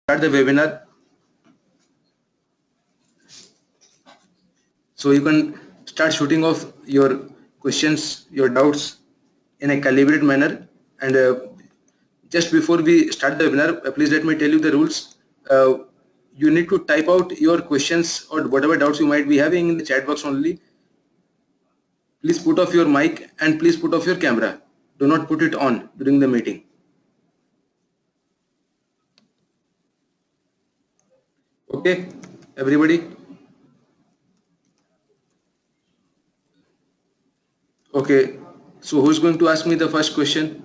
start the webinar. So you can start shooting off your questions, your doubts in a calibrated manner. And just before we start the webinar, please let me tell you the rules. You need to type out your questions or whatever doubts you might be having in the chat box only. Please put off your mic and please put off your camera. Do not put it on during the meeting. Okay, everybody? Okay, so who's going to ask me the first question?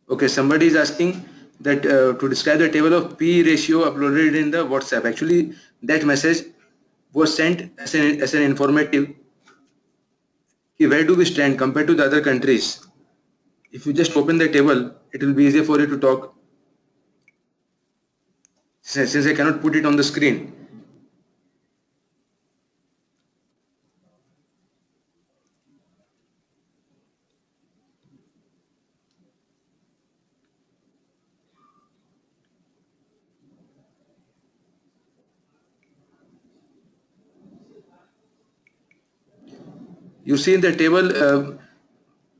Okay, somebody is asking that to describe the table of P ratio uploaded in the WhatsApp. Actually, that message was sent as an informative. Where do we stand compared to the other countries? If you just open the table, it will be easier for you to talk. Since I cannot put it on the screen. You see in the table,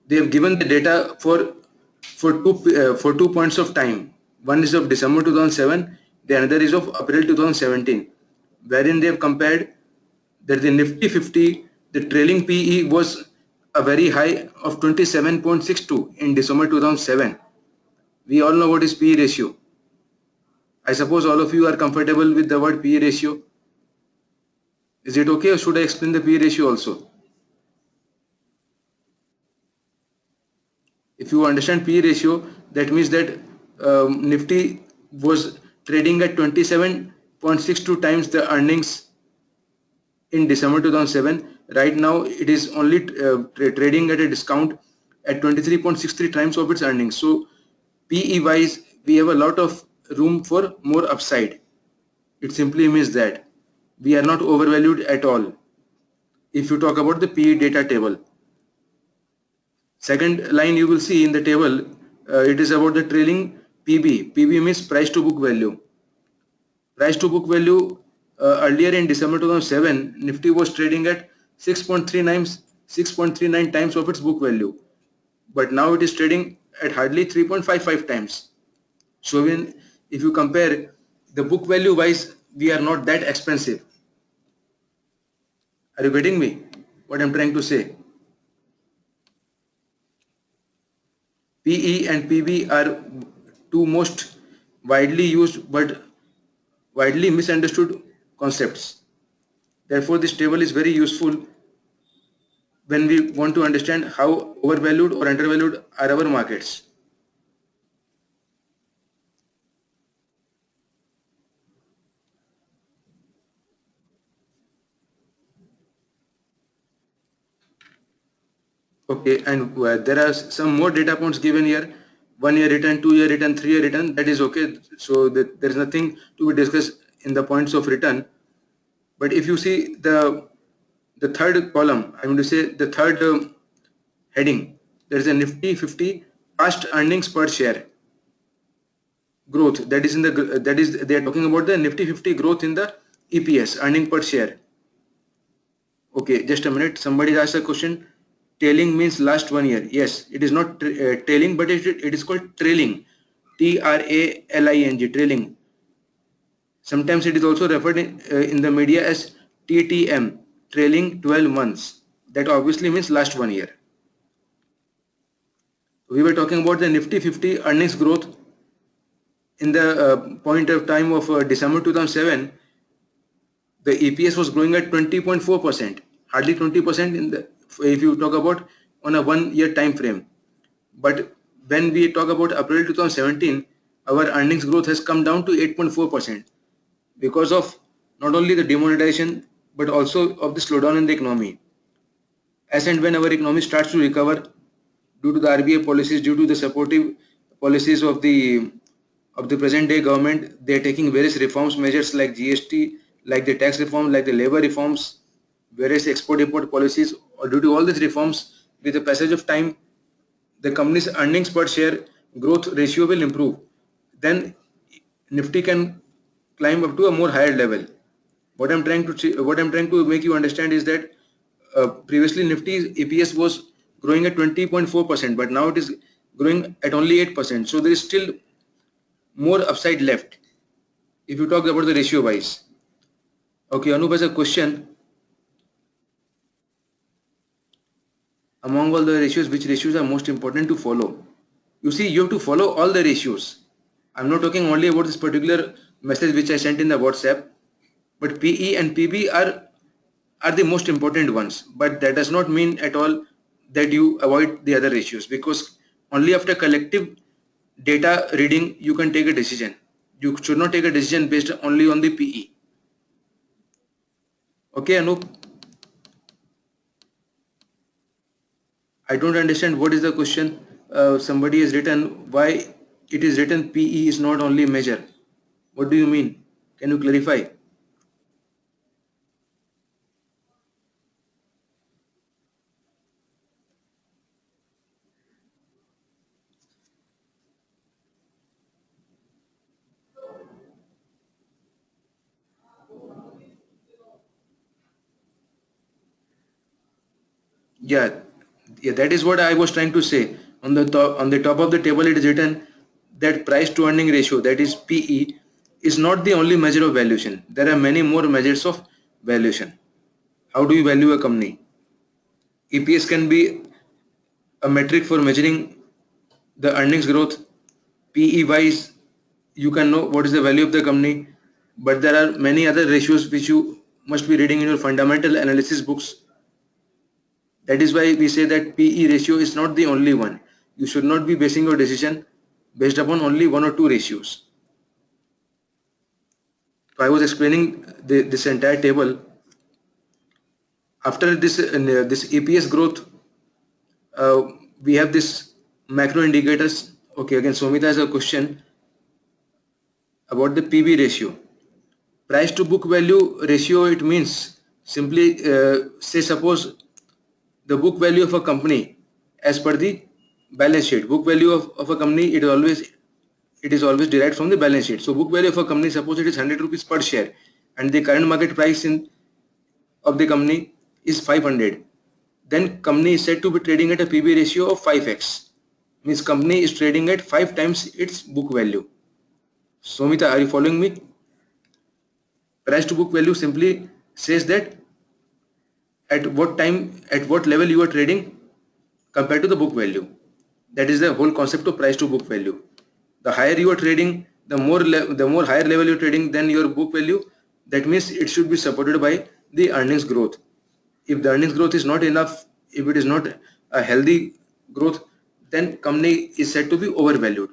they have given the data for two points of time. One is of December 2007, the another is of April 2017, wherein they have compared that the Nifty 50, the trailing PE was a very high of 27.62 in December 2007. We all know what is PE ratio. I suppose all of you are comfortable with the word PE ratio. Is it okay or should I explain the PE ratio also? If you understand PE ratio, that means that Nifty was trading at 27.62 times the earnings in December 2007. Right now, it is only trading at a discount at 23.63 times of its earnings. So, PE wise, we have a lot of room for more upside. It simply means that we are not overvalued at all. If you talk about the PE data table. Second line you will see in the table, it is about the trailing PB. PB means price to book value. Price to book value earlier in December 2007, Nifty was trading at 6.39 times of its book value. But now it is trading at hardly 3.55 times. So if you compare the book value wise, we are not that expensive. Are you getting me? What I'm trying to say? PE and PB are two most widely used but widely misunderstood concepts. Therefore, this table is very useful when we want to understand how overvalued or undervalued are our markets. Okay, and there are some more data points given here. 1 year return, 2 year return, 3 year return, that is okay. So there is nothing to be discussed in the points of return. But if you see the third column, I'm going to say the third heading, there is a Nifty 50 past earnings per share growth. That is they are talking about the Nifty 50 growth in the EPS, earning per share. Okay, just a minute. Somebody asked a question. Trailing means last 1 year. Yes, it is not trailing, but it is called trailing. Trailing, trailing. Sometimes it is also referred in the media as TTM, trailing 12 months. That obviously means last 1 year. We were talking about the Nifty 50 earnings growth in the point of time of December 2007. The EPS was growing at 20.4%, hardly 20% in the if you talk about on a 1 year time frame. But when we talk about April 2017, our earnings growth has come down to 8.4% because of not only the demonetization but also of the slowdown in the economy. As and when our economy starts to recover due to the RBI policies, due to the supportive policies of the present day government, they are taking various reforms measures like GST, like the tax reform, like the labor reforms, various export-import policies, or due to all these reforms, with the passage of time, the company's earnings per share growth ratio will improve. Then Nifty can climb up to a more higher level. What I'm trying to make you understand is that previously Nifty's EPS was growing at 20.4%, but now it is growing at only 8%. So there is still more upside left if you talk about the ratio wise. Okay, Anup has a question. Among all the ratios, which ratios are most important to follow? You see, you have to follow all the ratios. I'm not talking only about this particular message which I sent in the WhatsApp, but PE and PB are the most important ones. But that does not mean at all that you avoid the other ratios, because only after collective data reading you can take a decision. You should not take a decision based only on the PE. Okay, Anup? I don't understand what is the question. Somebody has written why it is written PE is not only measure. What do you mean? Can you clarify? Yeah, yeah, that is what I was trying to say. On the top of the table, it is written that price to earning ratio, that is PE, is not the only measure of valuation. There are many more measures of valuation. How do you value a company? EPS can be a metric for measuring the earnings growth. PE wise, you can know what is the value of the company, but there are many other ratios which you must be reading in your fundamental analysis books. That is why we say that PE ratio is not the only one. You should not be basing your decision based upon only one or two ratios. So I was explaining this entire table. After this EPS growth, uh, we have this macro indicators. Okay, again, Somita has a question about the PB ratio. Price to book value ratio, it means simply say suppose the book value of a company as per the balance sheet. Book value of a company, it is always derived from the balance sheet. So book value of a company, suppose it is 100 rupees per share and the current market price of the company is 500. Then company is said to be trading at a PB ratio of 5x. Means company is trading at 5 times its book value. Somita, are you following me? Price to book value simply says that at what time, at what level you are trading compared to the book value. That is the whole concept of price to book value. The higher you are trading, the more higher level you are trading than your book value. That means it should be supported by the earnings growth. If the earnings growth is not enough, if it is not a healthy growth, then company is said to be overvalued.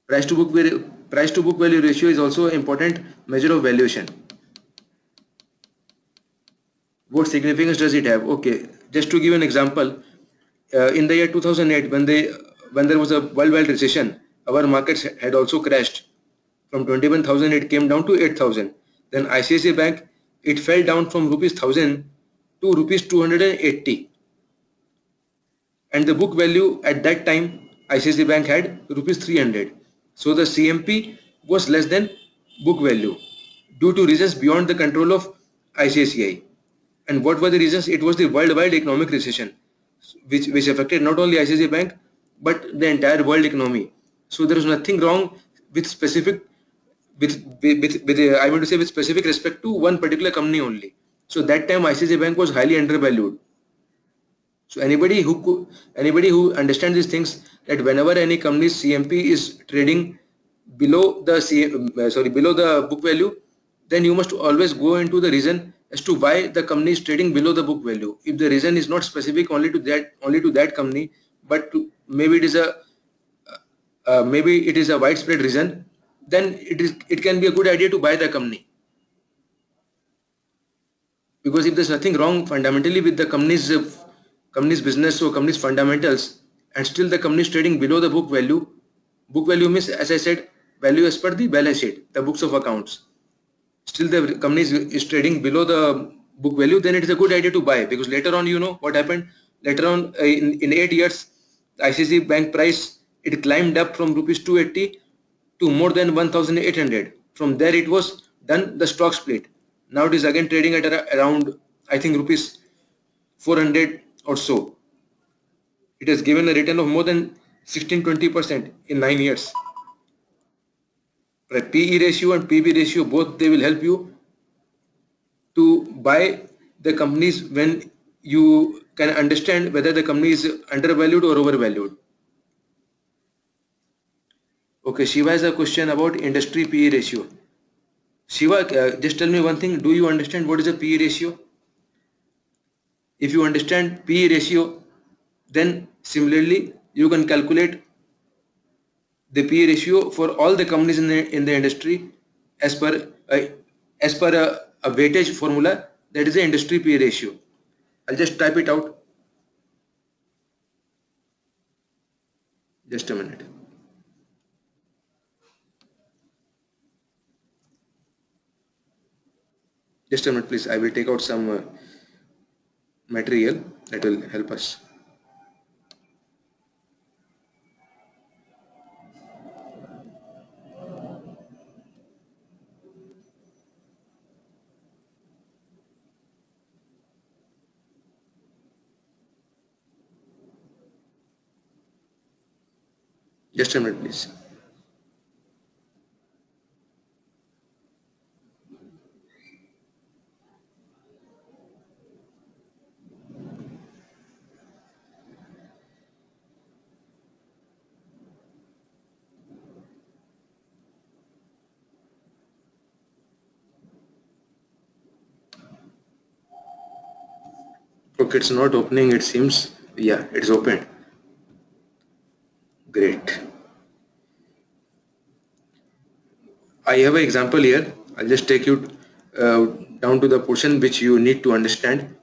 Price to book value ratio is also an important measure of valuation. What significance does it have? Okay, just to give an example, in the year 2008, when there was a worldwide recession, our markets had also crashed. From 21,000 it came down to 8,000. Then ICICI Bank, it fell down from rupees 1,000 to rupees 280. And the book value at that time, ICICI Bank had rupees 300. So the CMP was less than book value due to reasons beyond the control of ICICI. And what were the reasons? It was the worldwide economic recession, which affected not only ICICI Bank but the entire world economy. So there is nothing wrong with specific I want to say with specific respect to one particular company only. So that time ICICI Bank was highly undervalued. So anybody who understands these things, that whenever any company's CMP is trading below the below the book value, then you must always go into the reason as to why the company is trading below the book value. If the reason is not specific only to that company, but maybe it is a widespread reason, then it can be a good idea to buy the company. Because if there's nothing wrong fundamentally with the company's business or company's fundamentals, and still the company is trading below the book value means, as I said, value as per the balance sheet, the books of accounts, still the company is trading below the book value, then it is a good idea to buy, because later on, you know what happened. Later on, in 8 years, the ICICI Bank price, it climbed up from rupees 280 to more than 1800. From there it was done the stock split. Now it is again trading at around, I think, rupees 400 or so. It has given a return of more than 16-20% in 9 years. Right? PE ratio and PB ratio, both they will help you to buy the companies when you can understand whether the company is undervalued or overvalued. Okay, Shiva has a question about industry PE ratio. Shiva, just tell me one thing. Do you understand what is a PE ratio? If you understand PE ratio, then similarly you can calculate the PE ratio for all the companies in the industry as per a weightage formula, that is the industry PE ratio. I'll just type it out. Just a minute. Just a minute, please. I will take out some material that will help us. Just a minute, please. Okay, it's not opening, it seems. Yeah, it's opened. Great. I have an example here. I'll just take you down to the portion which you need to understand.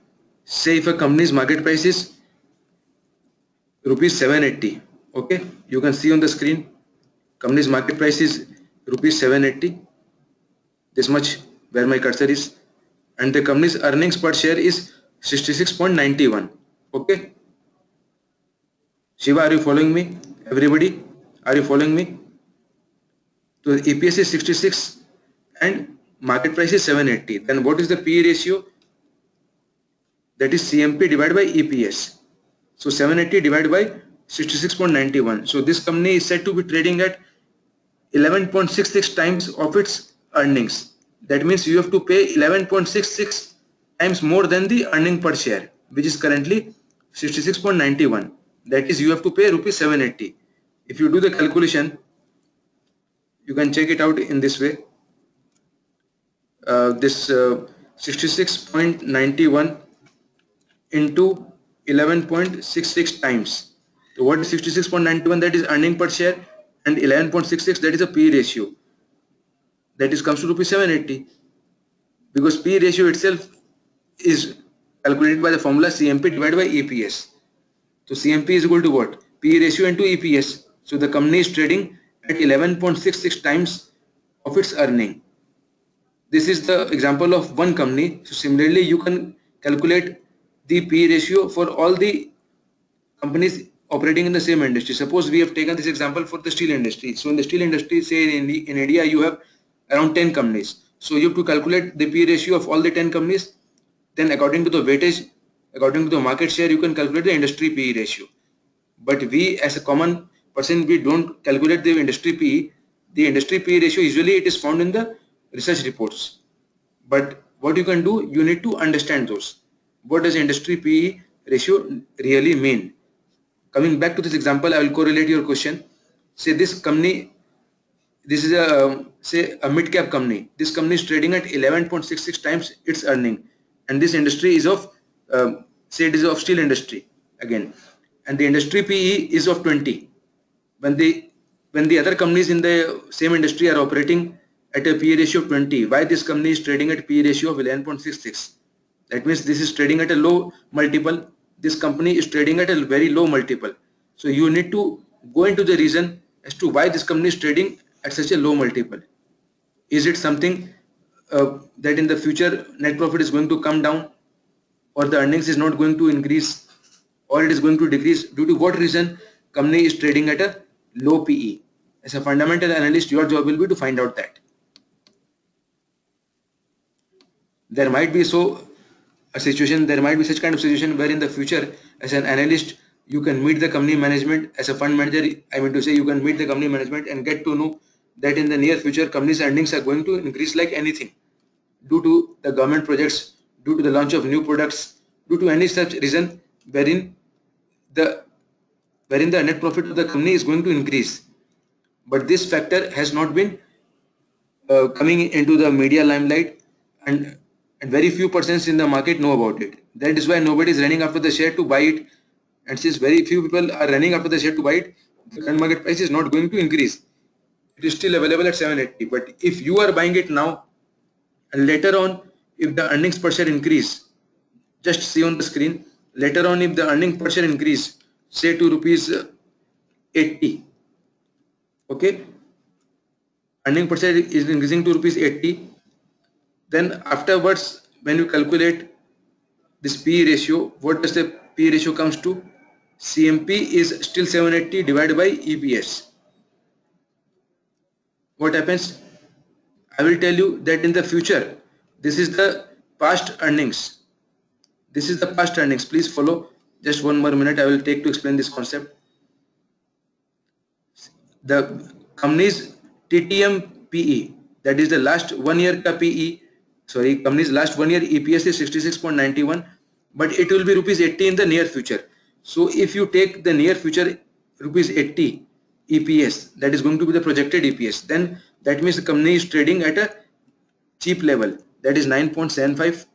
Say if a company's market price is rupees 780. Okay, you can see on the screen, company's market price is rupees 780. This much where my cursor is, and the company's earnings per share is 66.91. Okay, Shiva, are you following me? Everybody, are you following me? So the EPS is 66 and market price is 780. Then what is the PE ratio? That is CMP divided by EPS. So 780 divided by 66.91. So this company is said to be trading at 11.66 times of its earnings. That means you have to pay 11.66 times more than the earning per share, which is currently 66.91. That is, you have to pay rupees 780. If you do the calculation, you can check it out in this way. This 66.91 into 11.66 times. So what is 66.91? That is earning per share, and 11.66, that is a P ratio. That is comes to rupees 780, because P ratio itself is calculated by the formula CMP divided by EPS. So CMP is equal to what? P ratio into EPS. So the company is trading at 11.66 times of its earning. This is the example of one company. So similarly, you can calculate the P ratio for all the companies operating in the same industry. Suppose we have taken this example for the steel industry. So in the steel industry, say in India, you have around 10 companies. So you have to calculate the P ratio of all the 10 companies. Then according to the weightage, according to the market share, you can calculate the industry PE ratio. But we as a common person, we don't calculate the industry PE. The industry PE ratio, usually it is found in the research reports. But what you can do, you need to understand those. What does industry PE ratio really mean? Coming back to this example, I will correlate your question. Say this company, this is a say a mid-cap company. This company is trading at 11.66 times its earning, and this industry is of say it is of steel industry again, and the industry PE is of 20. When the other companies in the same industry are operating at a PE ratio of 20, why this company is trading at PE ratio of 11.66? That means this is trading at a low multiple. This company is trading at a very low multiple. So you need to go into the reason as to why this company is trading at such a low multiple? Is it something that in the future net profit is going to come down, or the earnings is not going to increase, or it is going to decrease? Due to what reason company is trading at a low PE? As a fundamental analyst, your job will be to find out that. There might be there might be such kind of situation where in the future, as an analyst, you can meet the company management. As a fund manager, I mean to say, you can meet the company management and get to know that in the near future company's earnings are going to increase like anything, due to the government projects, due to the launch of new products, due to any such reason wherein the net profit of the company is going to increase. But this factor has not been coming into the media limelight, and very few persons in the market know about it. That is why nobody is running after the share to buy it. And since very few people are running after the share to buy it, the current market price is not going to increase. It is still available at 780. But if you are buying it now, and later on, if the earnings per share increase, just see on the screen, later on if the earnings per share increase, say to rupees 80, okay, earning per share is increasing to rupees 80, then afterwards when you calculate this P ratio, what does the P ratio comes to? CMP is still 780 divided by EPS. What happens? I will tell you that in the future, this is the past earnings. This is the past earnings. Please follow. Just one more minute I will take to explain this concept. The company's TTM PE, that is the last 1 year ka PE, sorry, company's last 1 year EPS is 66.91, but it will be rupees 80 in the near future. So if you take the near future rupees 80 EPS, that is going to be the projected EPS, then that means the company is trading at a cheap level, that is 9.75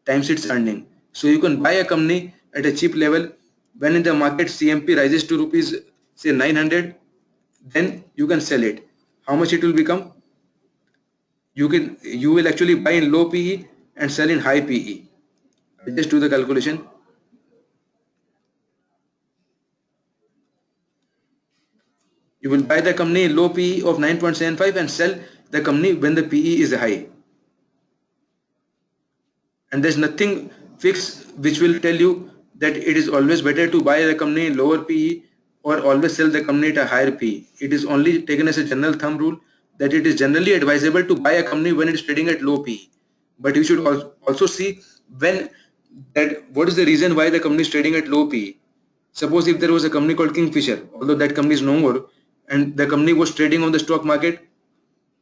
times its earning. So you can buy a company at a cheap level. When in the market CMP rises to rupees say 900, then you can sell it. How much it will become? You will actually buy in low PE and sell in high PE. I'll just do the calculation. You will buy the company in low PE of 9.75 and sell the company when the PE is high. And there's nothing fixed which will tell you that it is always better to buy the company in lower PE or always sell the company at a higher PE. It is only taken as a general thumb rule that it is generally advisable to buy a company when it is trading at low PE. But you should also see what is the reason why the company is trading at low PE. Suppose if there was a company called Kingfisher, although that company is no more, and the company was trading on the stock market,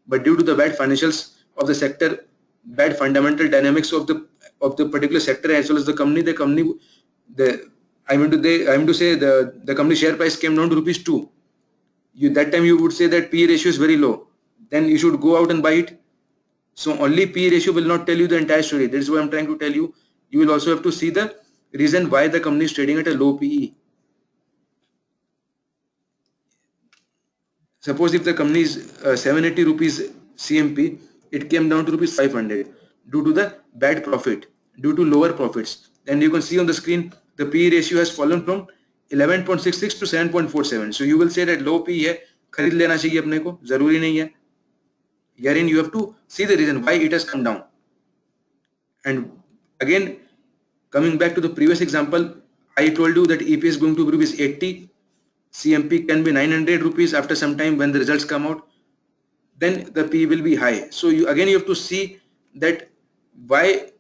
but due to the bad financials of the sector, bad fundamental dynamics of the particular sector as well as the company, the company share price came down to rupees 2. That time you would say that P ratio is very low, then you should go out and buy it. So only P ratio will not tell you the entire story. That is what I'm trying to tell you. You will also have to see the reason why the company is trading at a low PE. Suppose if the company is 780 rupees CMP, it came down to rupees 500 due to the bad profit, due to lower profits. Then you can see on the screen the PE ratio has fallen from 11.66 to 7.47. So you will say that low PE है, खरीद लेना चाहिए अपने को, जरूरी नहीं है. Herein you have to see the reason why it has come down. And again, coming back to the previous example, I told you that EPS is going to be rupees 80. CMP can be 900 rupees after some time when the results come out. Then the P will be high. So you have to see that why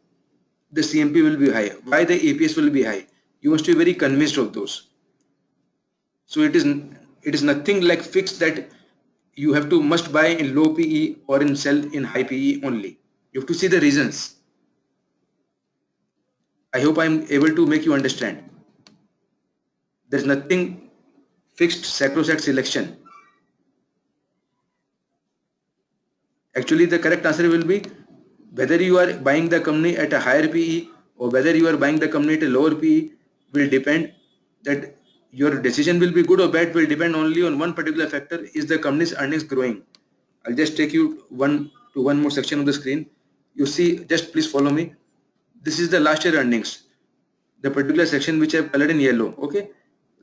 the CMP will be high, why the EPS will be high. You must be very convinced of those. So it is nothing like fixed that you must buy in low PE or in sell in high PE only. You have to see the reasons. I hope I am able to make you understand. There is nothing fixed sacrosanct selection. Actually, the correct answer will be whether you are buying the company at a higher PE or whether you are buying the company at a lower PE will depend. That your decision will be good or bad will depend only on one particular factor: is the company's earnings growing? I'll just take you one more section of the screen. You see, just please follow me. This is the last year earnings, the particular section which I have colored in yellow. Okay,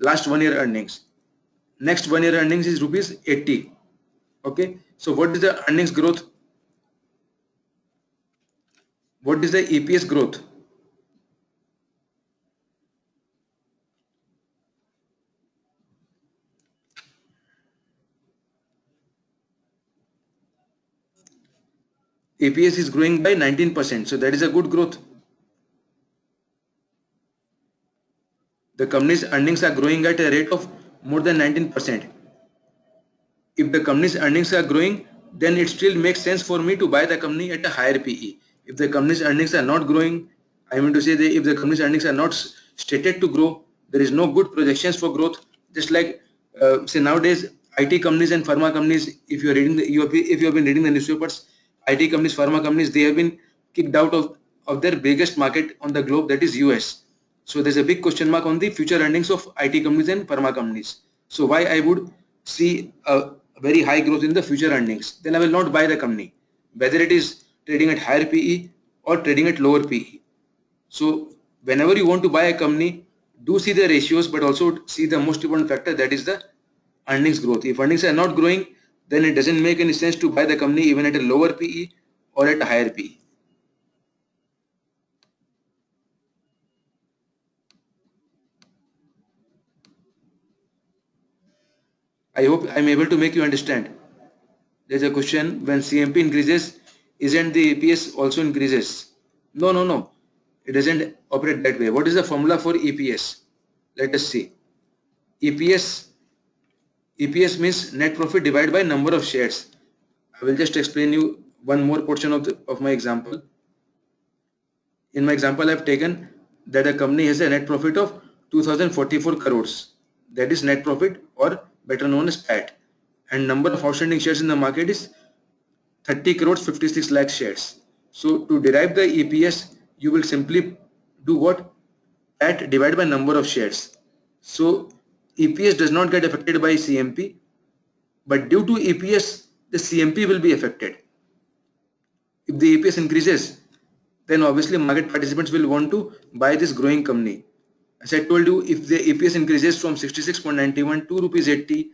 last 1 year earnings. Next 1 year earnings is rupees 80. Okay, so what is the earnings growth? What is the EPS growth? EPS is growing by 19%, so that is a good growth. The company's earnings are growing at a rate of more than 19%. If the company's earnings are growing, then it still makes sense for me to buy the company at a higher PE. If the company's earnings are not growing, I mean to say that if the company's earnings are not stated to grow, there is no good projections for growth. Just like say nowadays, IT companies and pharma companies, if you are reading if you have been reading the newspapers, IT companies, pharma companies, they have been kicked out of their biggest market on the globe, that is US. So there's a big question mark on the future earnings of IT companies and pharma companies. So why I would see a very high growth in the future earnings, then I will not buy the company, whether it is trading at higher PE or trading at lower PE. So whenever you want to buy a company, do see the ratios, but also see the most important factor, that is the earnings growth. If earnings are not growing, then it doesn't make any sense to buy the company even at a lower PE or at a higher PE. I hope I'm able to make you understand. There's a question, when CMP increases, isn't the EPS also increases? No, no, no. It doesn't operate that way. What is the formula for EPS? Let us see. EPS means net profit divided by number of shares. I will just explain you one more portion of my example. In my example, I have taken that a company has a net profit of 2044 crores. That is net profit, or better known as PAT. And number of outstanding shares in the market is 30 crores 56 lakh shares. So to derive the EPS, you will simply do what? PAT divided by number of shares. So EPS does not get affected by CMP, but due to EPS, the CMP will be affected. If the EPS increases, then obviously market participants will want to buy this growing company. As I told you, if the EPS increases from 66.91 to rupees 80,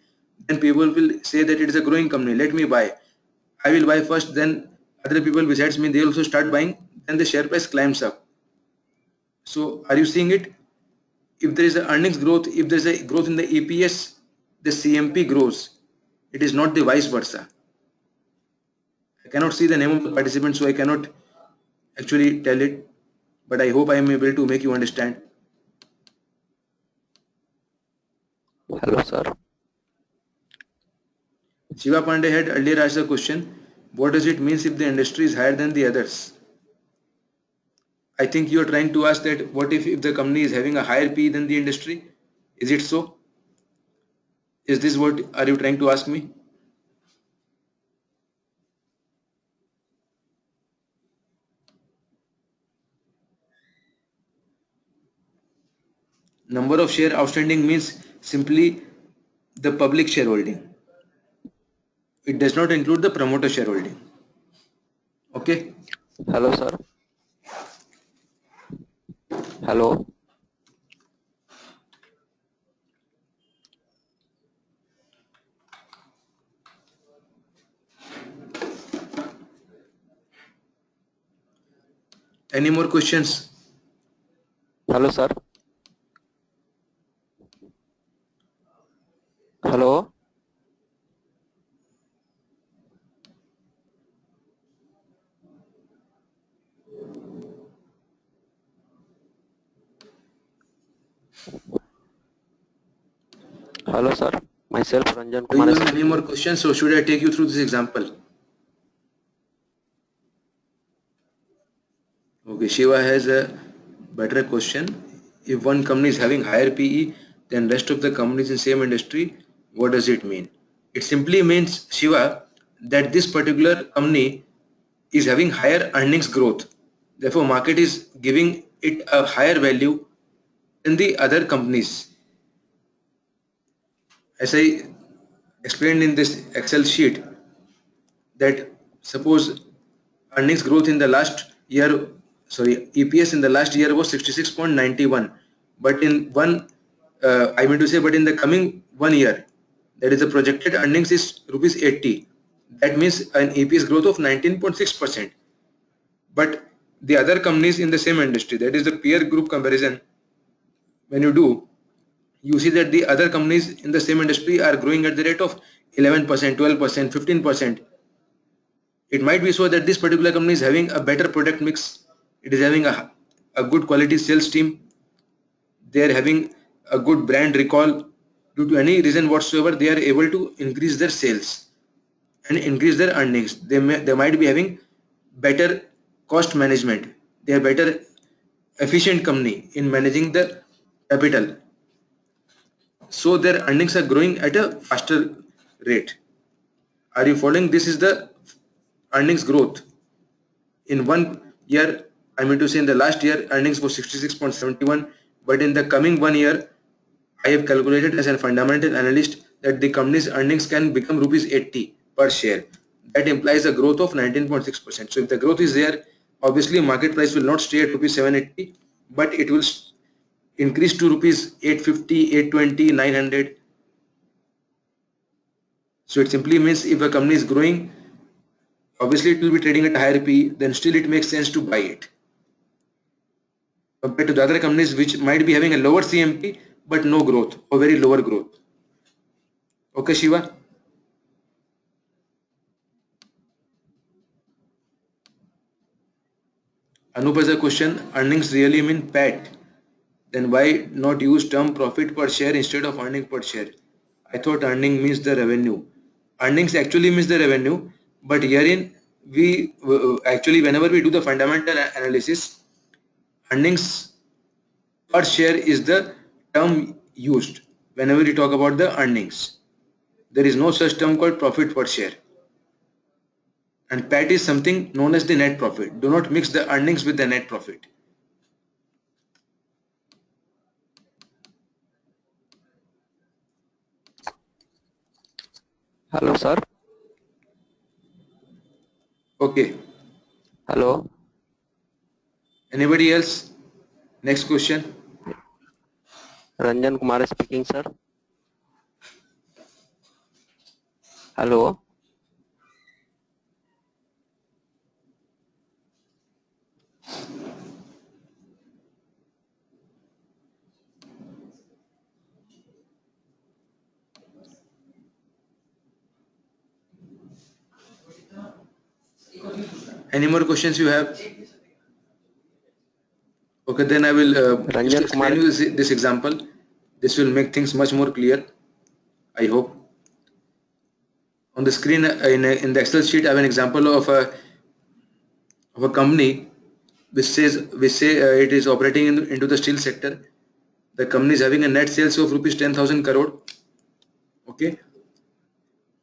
then people will say that it is a growing company, let me buy. I will buy first, then other people besides me, they also start buying, then the share price climbs up. So are you seeing it? If there is a earnings growth, if there is a growth in the EPS, the CMP grows. It is not the vice versa. I cannot see the name of the participant, so I cannot actually tell it, but I hope I am able to make you understand. Hello, sir. Shiva Pandey had earlier asked a question, what does it mean if the industry is higher than the others? I think you are trying to ask that what if the company is having a higher P than the industry? Is it so? Is this what are you trying to ask me? Number of share outstanding means simply the public shareholding. It does not include the promoter shareholding. Okay? Hello, sir. Hello. Any more questions? Hello, sir. Hello. Hello, sir. Myself, Ranjan Do Kumar you is have any more speaking. questions, or should I take you through this example? Okay, Shiva has a better question. If one company is having higher PE than rest of the companies in same industry, what does it mean? It simply means, Shiva, that this particular company is having higher earnings growth. Therefore, market is giving it a higher value than the other companies. As I explained in this Excel sheet, that suppose earnings growth in the last year, sorry, EPS in the last year was 66.91, but in I mean to say, but in the coming 1 year, that is the projected earnings is rupees 80. That means an EPS growth of 19.6%. But the other companies in the same industry, that is the peer group comparison, when you do, you see that the other companies in the same industry are growing at the rate of 11%, 12%, 15%. It might be so that this particular company is having a better product mix, it is having a good quality sales team, they are having a good brand recall. Due to any reason whatsoever, they are able to increase their sales and increase their earnings. They might be having better cost management. They are better efficient company in managing the capital. So their earnings are growing at a faster rate. Are you following? This is the earnings growth. In 1 year, I mean to say in the last year, earnings was 66.71, but in the coming 1 year, I have calculated as a fundamental analyst that the company's earnings can become rupees 80 per share. That implies a growth of 19.6%. So if the growth is there, obviously market price will not stay at rupees 780, but it will increase to rupees 850, 820, 900. So it simply means if a company is growing, obviously it will be trading at a higher PE, then still it makes sense to buy it, compared to the other companies which might be having a lower CMP but no growth or very lower growth. Okay, Shiva? Anup has a question, earnings really mean PAT? Then why not use term profit per share instead of earning per share? I thought earning means the revenue. Earnings actually means the revenue, but herein we actually whenever we do the fundamental analysis, earnings per share is the term used whenever we talk about the earnings. There is no such term called profit per share. And PAT is something known as the net profit. Do not mix the earnings with the net profit. Hello, sir. Okay. Hello. Anybody else? Next question. Ranjan Kumar speaking, sir. Hello. Any more questions you have? Okay, then I will just explain you this example. This will make things much more clear, I hope. On the screen in the Excel sheet, I have an example of a company which say it is operating into the steel sector. The company is having a net sales of rupees 10,000 crore. Okay.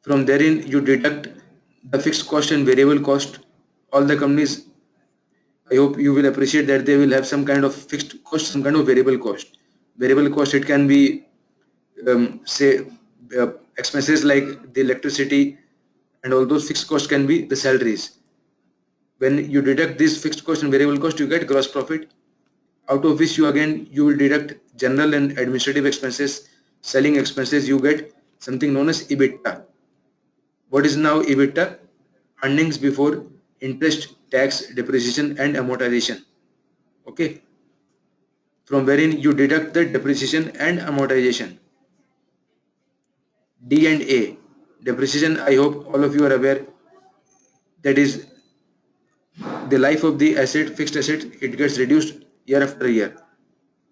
From therein, you deduct the fixed cost and variable cost. All the companies, I hope you will appreciate that they will have some kind of fixed cost, some kind of variable cost. Variable cost, it can be say expenses like the electricity, and all those fixed costs can be the salaries. When you deduct these fixed cost and variable cost, you get gross profit, out of which you will deduct general and administrative expenses, selling expenses. You get something known as EBITDA. What is now EBITDA? Earnings before interest, tax, depreciation and amortization. Okay. From wherein you deduct the depreciation and amortization. D and A. Depreciation, I hope all of you are aware, that is the life of the asset, fixed asset, it gets reduced year after year.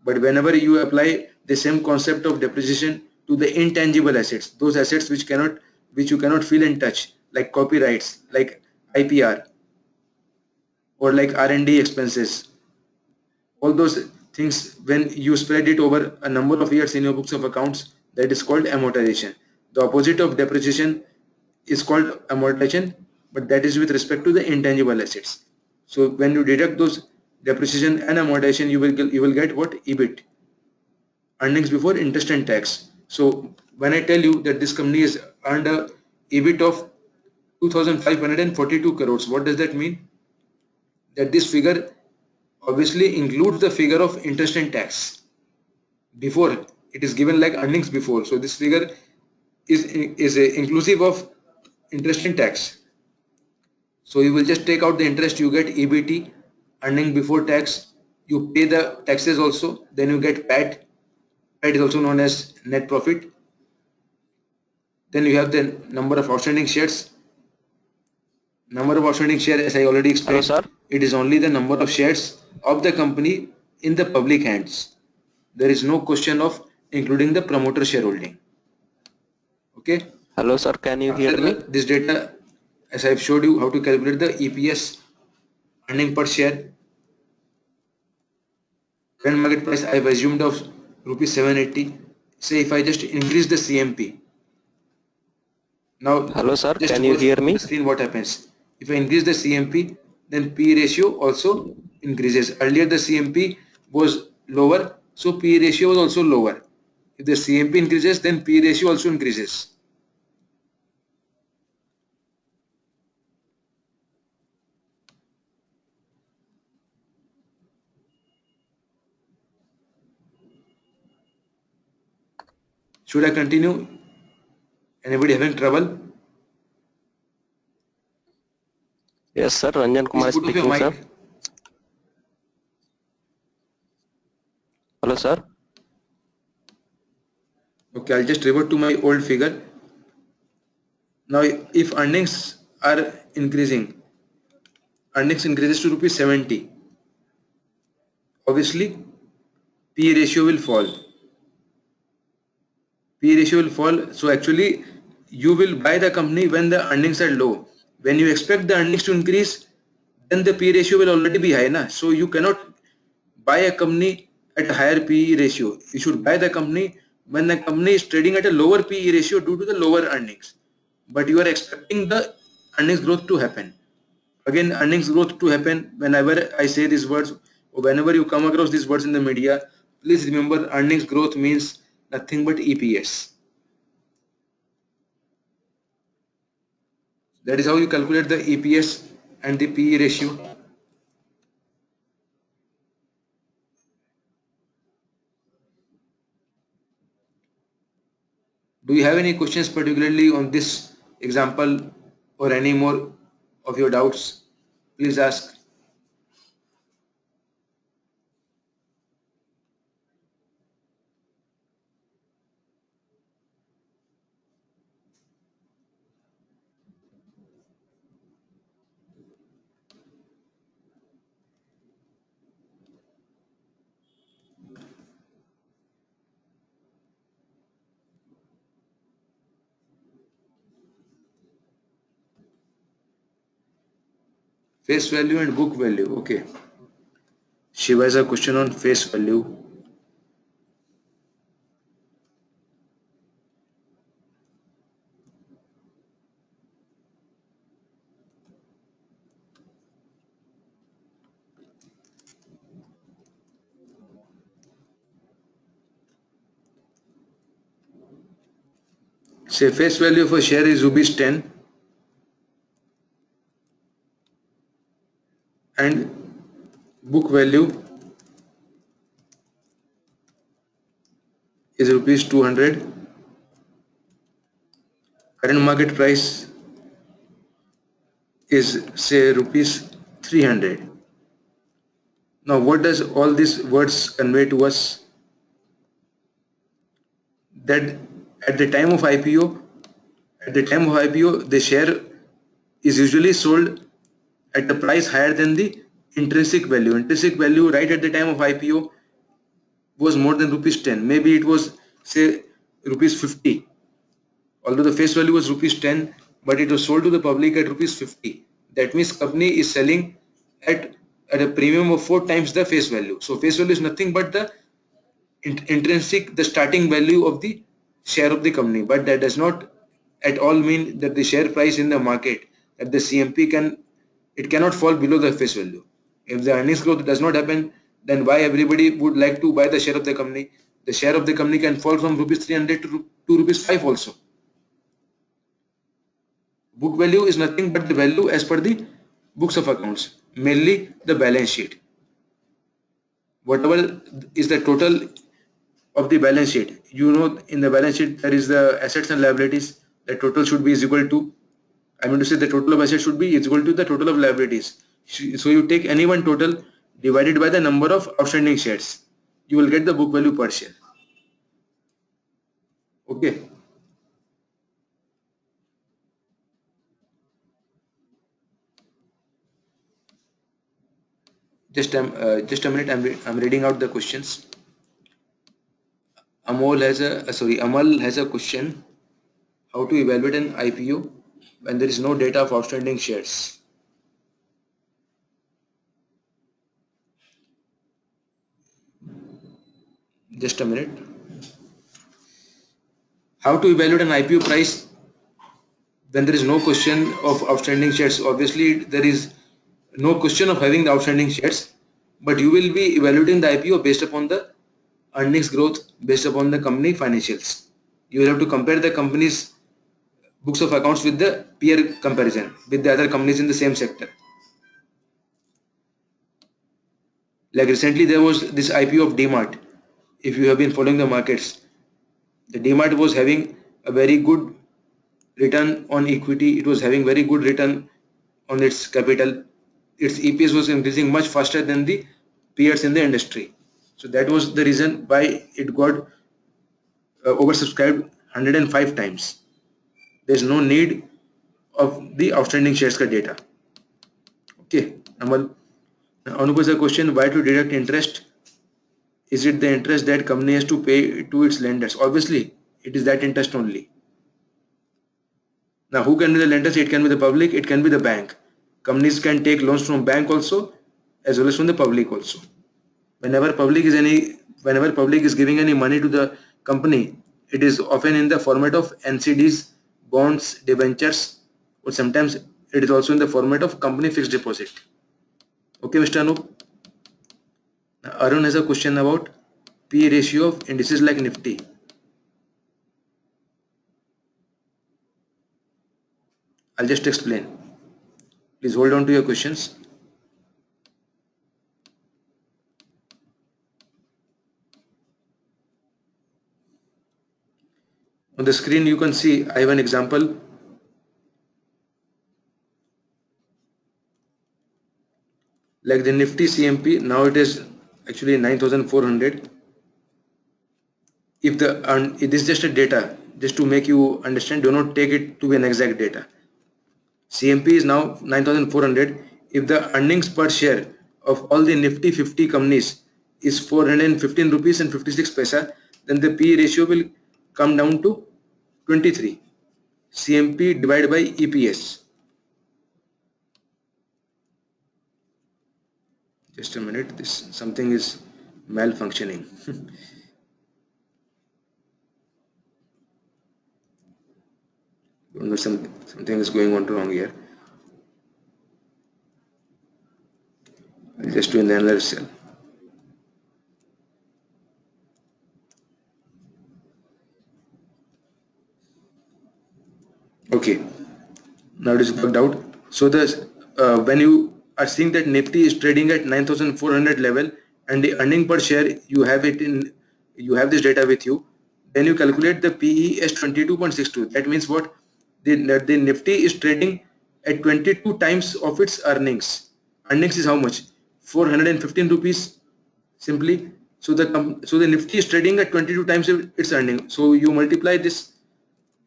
But whenever you apply the same concept of depreciation to the intangible assets, those assets which you cannot feel and touch, like copyrights, like IPR, or like R&D expenses, all those things, when you spread it over a number of years in your books of accounts, that is called amortization. The opposite of depreciation is called amortization, but that is with respect to the intangible assets. So when you deduct those depreciation and amortization, you will get what? EBIT, earnings before interest and tax. So when I tell you that this company has earned a EBIT of 2,542 crores, what does that mean? That this figure obviously includes the figure of interest and tax before. It is given like earnings before. So this figure is inclusive of interest and tax. So you will just take out the interest, you get EBT, earning before tax, you pay the taxes also, then you get PAT. PAT is also known as net profit. Then you have the number of outstanding shares. Number of outstanding shares, as I already explained, Hello, sir. it is only the number of shares of the company in the public hands. There is no question of including the promoter shareholding. Okay. Hello, sir. Can you hear me? This data, as I have showed you how to calculate the EPS, earning per share. Current market price I have assumed of rupees 780. Say if I just increase the CMP. Now Hello, sir. just Can you watch hear on me? the screen what happens. If I increase the CMP, then P ratio also increases. Earlier the CMP was lower, so P ratio was also lower. If the CMP increases, then P ratio also increases. Should I continue? Anybody having trouble? Yes, sir. Ranjan Please Kumar put off your speaking, sir. mic. Hello, sir. Okay, I'll just revert to my old figure. Now, if earnings are increasing, earnings increases to rupees 70. Obviously, P ratio will fall. P ratio will fall. So actually, you will buy the company when the earnings are low. When you expect the earnings to increase, then the P ratio will already be high, na? So you cannot buy a company at a higher PE ratio. You should buy the company when the company is trading at a lower PE ratio due to the lower earnings. But you are expecting the earnings growth to happen. Again, earnings growth to happen, whenever I say these words, or whenever you come across these words in the media, please remember earnings growth means nothing but EPS. That is how you calculate the EPS and the PE ratio. Do you have any questions particularly on this example or any more of your doubts? Please ask. Face value and book value. Okay. Shiva has a question on face value. Say face value of a share is rupees 10 and book value is rupees 200. Current market price is say rupees 300. Now what does all these words convey to us? That at the time of IPO, the share is usually sold at a price higher than the intrinsic value. Intrinsic value right at the time of IPO was more than rupees 10. Maybe it was say rupees 50. Although the face value was rupees 10, but it was sold to the public at rupees 50. That means company is selling at a premium of 4 times the face value. So face value is nothing but the intrinsic, the starting value of the share of the company. But that does not at all mean that the share price in the market, that the CMP cannot fall below the face value. If the earnings growth does not happen, then why everybody would like to buy the share of the company? The share of the company can fall from rupees 300 to rupees 5 also. Book value is nothing but the value as per the books of accounts, mainly the balance sheet. Whatever is the total of the balance sheet, you know, in the balance sheet there is the assets and liabilities. The total should be is equal to I mean to say the total of assets should be equal to the total of liabilities. So you take any one total divided by the number of outstanding shares. You will get the book value per share. Okay. Just a minute. I'm reading out the questions. Amal has a question. How to evaluate an IPO when there is no data of outstanding shares? Just a minute. How to evaluate an IPO price when there is no question of outstanding shares? Obviously, there is no question of having the outstanding shares, but you will be evaluating the IPO based upon the earnings growth, based upon the company financials. You will have to compare the company's books of accounts with the peer comparison with the other companies in the same sector. Like recently there was this IPO of DMart. If you have been following the markets, the DMart was having a very good return on equity. It was having very good return on its capital. Its EPS was increasing much faster than the peers in the industry. So that was the reason why it got oversubscribed 105 times. There is no need of the outstanding shares ka data. Okay, Amal. Anup has a question: why to deduct interest? Is it the interest that company has to pay to its lenders? Obviously, it is that interest only. Now, who can be the lenders? It can be the public, it can be the bank. Companies can take loans from bank also, as well as from the public also. Whenever public is giving any money to the company, it is often in the format of NCDs, bonds, debentures, or sometimes it is also in the format of company fixed deposit. Okay, Mr. Anup. Now, Arun has a question about P ratio of indices like Nifty. I'll just explain. Please hold on to your questions. On the screen you can see I have an example. Like the Nifty CMP, now it is actually 9,400. If it is just a data, just to make you understand, do not take it to be an exact data. CMP is now 9,400. If the earnings per share of all the Nifty 50 companies is 415 rupees and 56 paisa, then the P ratio will come down to 23. CMP divided by EPS. Just a minute, this something is malfunctioning. Something is going on wrong here. I'll just do another cell. Okay, now it is worked out. So when you are seeing that Nifty is trading at 9,400 level and the earning per share you have this data with you, then you calculate the PE as 22.62. That means what? The Nifty is trading at 22 times of its earnings. Earnings is how much? 415 rupees simply. So the Nifty is trading at 22 times its earning. So you multiply this,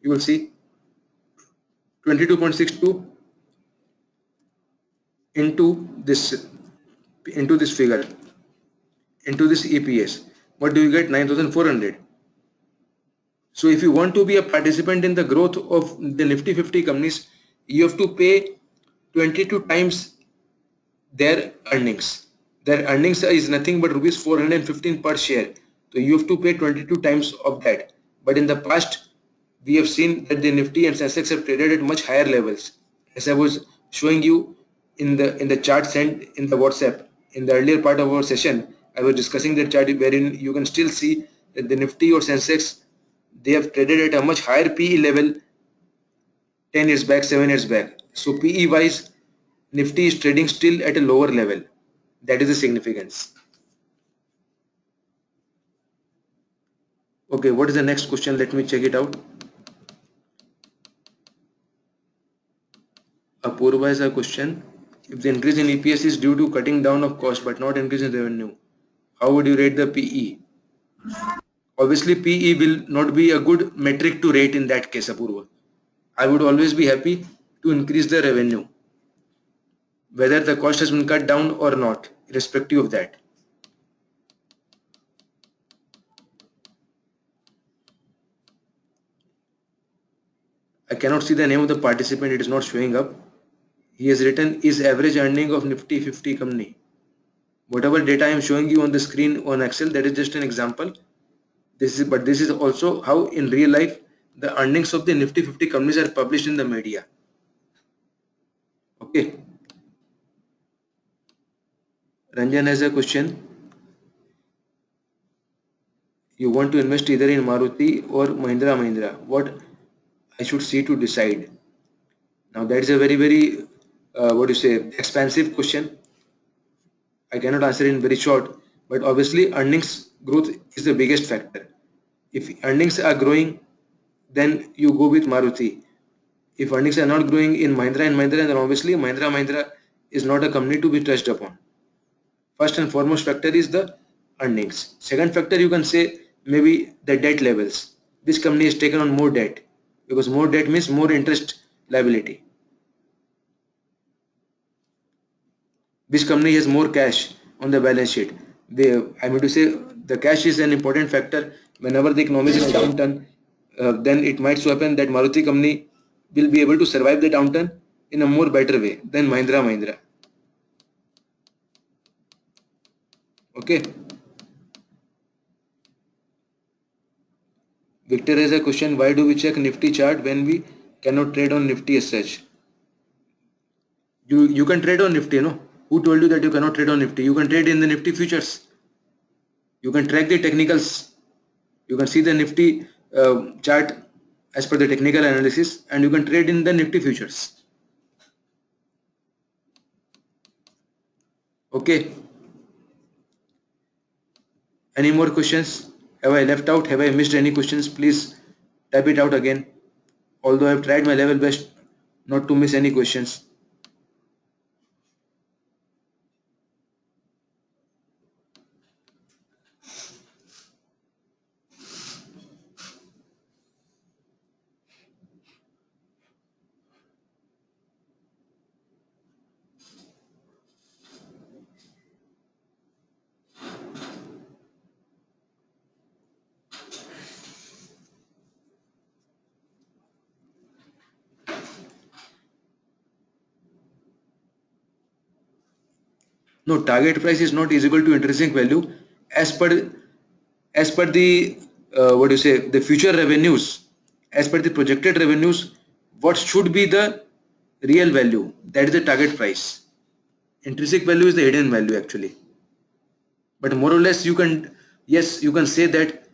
you will see 22.62 into this figure, into this EPS. What do you get? 9,400. So if you want to be a participant in the growth of the Nifty 50 companies, you have to pay 22 times their earnings. Their earnings is nothing but rupees 415 per share. So you have to pay 22 times of that. But in the past, we have seen that the Nifty and Sensex have traded at much higher levels. As I was showing you in the chart sent in the WhatsApp in the earlier part of our session, I was discussing the chart wherein you can still see that the Nifty or Sensex, they have traded at a much higher PE level 10 years back, 7 years back. So PE wise, Nifty is trading still at a lower level. That is the significance. Okay, what is the next question? Let me check it out. Purva has a question. If the increase in EPS is due to cutting down of cost but not increase in revenue, how would you rate the PE? Obviously, PE will not be a good metric to rate in that case, Apurva. I would always be happy to increase the revenue, whether the cost has been cut down or not, irrespective of that. I cannot see the name of the participant, it is not showing up. He has written is average earning of Nifty 50 company. Whatever data I am showing you on the screen on Excel, that is just an example. This is also how in real life the earnings of the Nifty 50 companies are published in the media. Okay. Ranjan has a question. You want to invest either in Maruti or Mahindra Mahindra. What I should see to decide? Now that is a very expansive question. I cannot answer in very short, but obviously earnings growth is the biggest factor. If earnings are growing, then you go with Maruti. If earnings are not growing in Mahindra and Mahindra, then obviously Mahindra Mahindra is not a company to be touched upon. First and foremost factor is the earnings. Second factor, you can say maybe the debt levels. This company has taken on more debt, because more debt means more interest liability. This company has more cash on the balance sheet. I mean to say the cash is an important factor. Whenever the economy is in a downturn, then it might so happen that Maruti company will be able to survive the downturn in a more better way than Mahindra Mahindra. Okay. Victor has a question. Why do we check Nifty chart when we cannot trade on Nifty as such? You can trade on Nifty, no? Who told you that you cannot trade on Nifty? You can trade in the Nifty futures. You can track the technicals. You can see the Nifty chart as per the technical analysis, and you can trade in the Nifty futures. Okay. Any more questions? Have I left out? Have I missed any questions? Please type it out again. Although I have tried my level best not to miss any questions. No, target price is not equal to intrinsic value as per the the future revenues, as per the projected revenues. What should be the real value? That is the target price. Intrinsic value is the hidden value actually. But more or less you can say that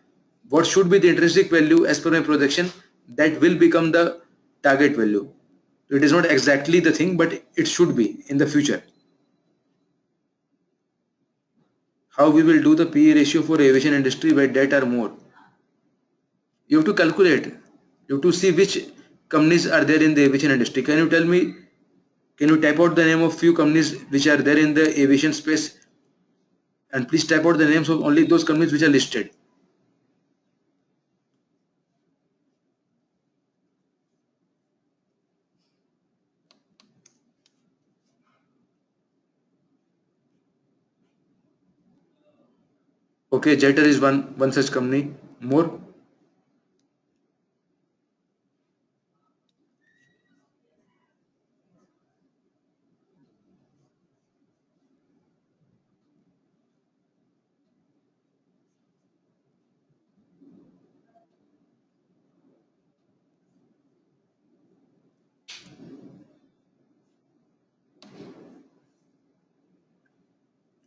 what should be the intrinsic value as per my projection, that will become the target value. It is not exactly the thing, but it should be in the future. How we will do the PE ratio for aviation industry where debt are more? You have to calculate. You have to see which companies are there in the aviation industry. Can you tell me? Can you type out the name of few companies which are there in the aviation space? And please type out the names of only those companies which are listed. Okay, Jeter is one such company. More?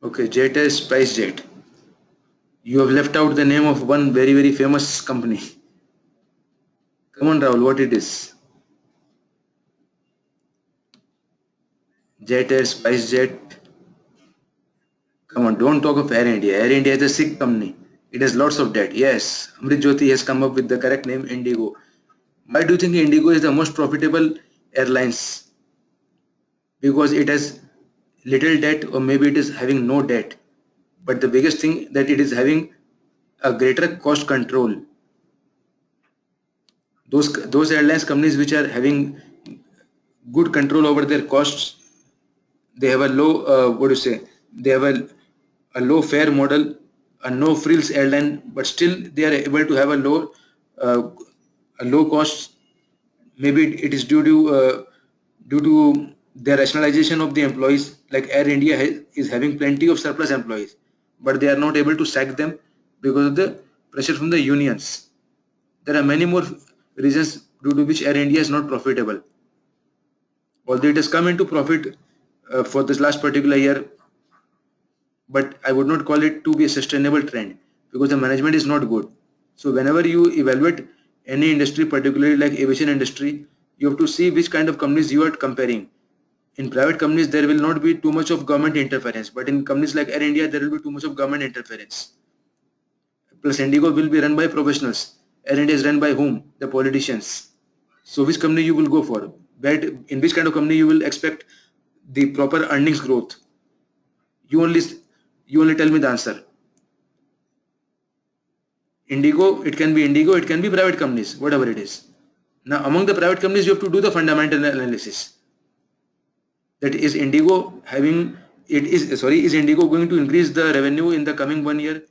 Okay, Jeter is SpiceJet. You have left out the name of one very famous company. Come on, Rahul, what it is? Jeter, SpiceJet. Come on, don't talk of Air India. Air India is a sick company. It has lots of debt. Yes, Amrit Jyoti has come up with the correct name, Indigo. Why do you think Indigo is the most profitable airlines? because it has little debt, or maybe it is having no debt. But the biggest thing that it is having a greater cost control. Those airlines companies which are having good control over their costs, they have a low what do you say? They have a low fare model, a no frills airline, but still they are able to have uh, a low cost. Maybe it is due to the rationalization of the employees. Like Air India is having plenty of surplus employees, but they are not able to sack them because of the pressure from the unions. There are many more reasons due to which Air India is not profitable. Although it has come into profit for this last particular year, but I would not call it to be a sustainable trend because the management is not good. So whenever you evaluate any industry, particularly like aviation industry, you have to see which kind of companies you are comparing. In private companies, there will not be too much of government interference, but in companies like Air India, there will be too much of government interference. Plus, Indigo will be run by professionals. Air India is run by whom? The politicians. So which company you will go for? In which kind of company you will expect the proper earnings growth? You only you only tell me the answer. Indigo, it can be Indigo, it can be private companies, whatever it is. Now, among the private companies, you have to do the fundamental analysis. That is Indigo having is Indigo going to increase the revenue in the coming 1 year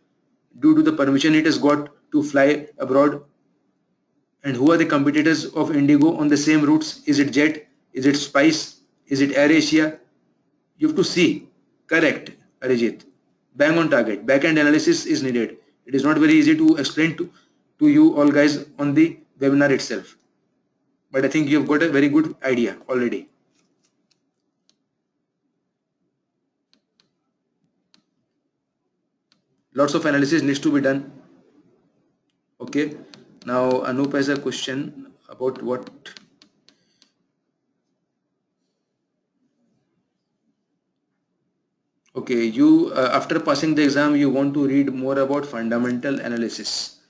due to the permission it has got to fly abroad? And who are the competitors of Indigo on the same routes? Is it Jet? Is it Spice? Is it Air Asia? You have to see. Correct, Arijit. Bang on target. Back-end analysis is needed. It is not very easy to explain to you all guys on the webinar itself. But I think you have got a very good idea already. Lots of analysis needs to be done. Okay. Now Anup has a question about what. Okay, you after passing the exam, you want to read more about fundamental analysis.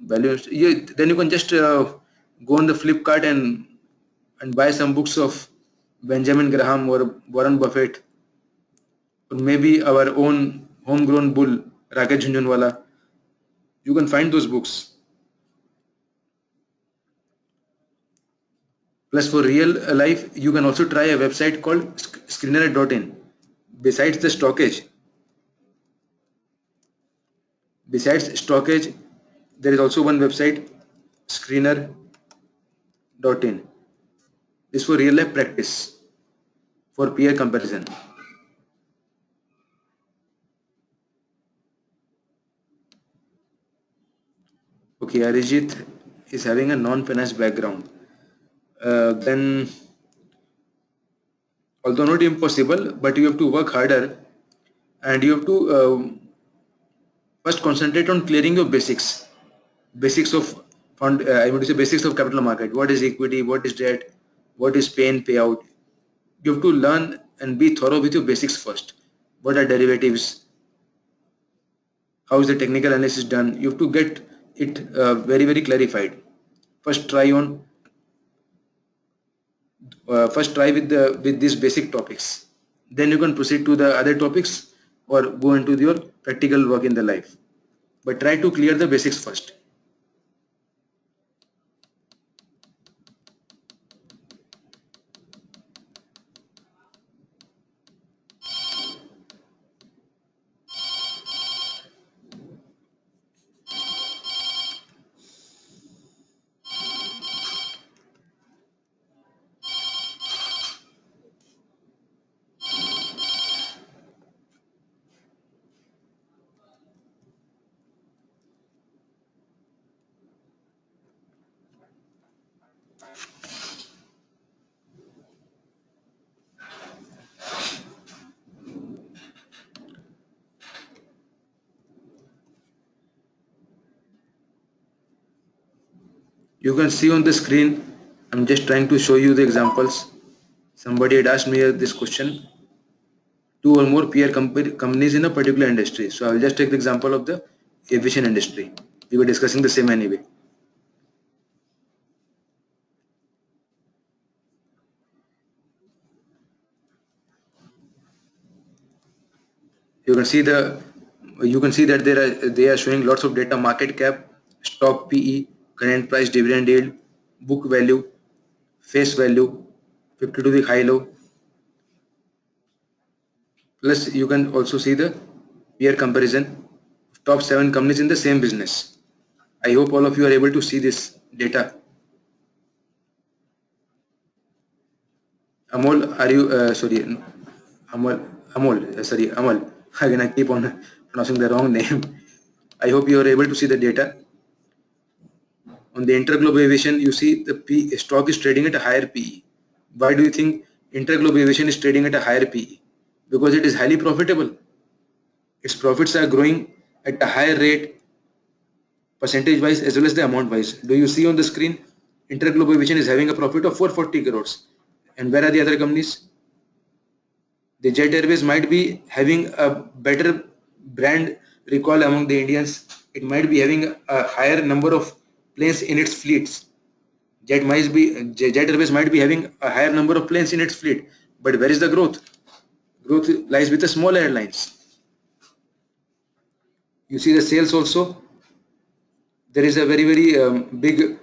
Values. Then you can just go on the Flipkart and buy some books of Benjamin Graham or Warren Buffett, or maybe our own homegrown bull Rakesh Jhunjhunwala. You can find those books. Plus, for real life, you can also try a website called screener.in. Besides the stockage, there is also one website, screener.in. This for real life practice, for peer comparison. Okay, Arijit is having a non-finance background. Then, although not impossible, but you have to work harder, and you have to first concentrate on clearing your basics of fund. I want to say basics of capital market. What is equity? What is debt? What is pay and payout? You have to learn and be thorough with your basics first. What are derivatives? How is the technical analysis done? You have to get it very clarified. First try on. First try with these basic topics. Then you can proceed to the other topics or go into your practical work in the life. But try to clear the basics first. You can see on the screen, I'm just trying to show you the examples. Somebody had asked me this question. 2 or more peer companies in a particular industry. So I will just take the example of the aviation industry. We were discussing the same anyway. You can see that they are showing lots of data: market cap, stock PE, current price, dividend yield, book value, face value, 52-week high low. Plus, you can also see the peer comparison of top 7 companies in the same business. I hope all of you are able to see this data. Amol, are you sorry? Sorry, Amal. Again, I keep on pronouncing the wrong name. I hope you are able to see the data. On the Interglobe Aviation, you see the stock is trading at a higher PE. Why do you think Interglobe Aviation is trading at a higher PE? Because it is highly profitable. Its profits are growing at a higher rate, percentage wise as well as the amount wise. Do you see on the screen? Interglobe Aviation is having a profit of 440 crores. And where are the other companies? The Jet Airways might be having a better brand recall among the Indians. It might be having a higher number of planes in its fleets. Jet Airways might be having a higher number of planes in its fleet. But where is the growth? Growth lies with the small airlines. You see the sales also. There is a very big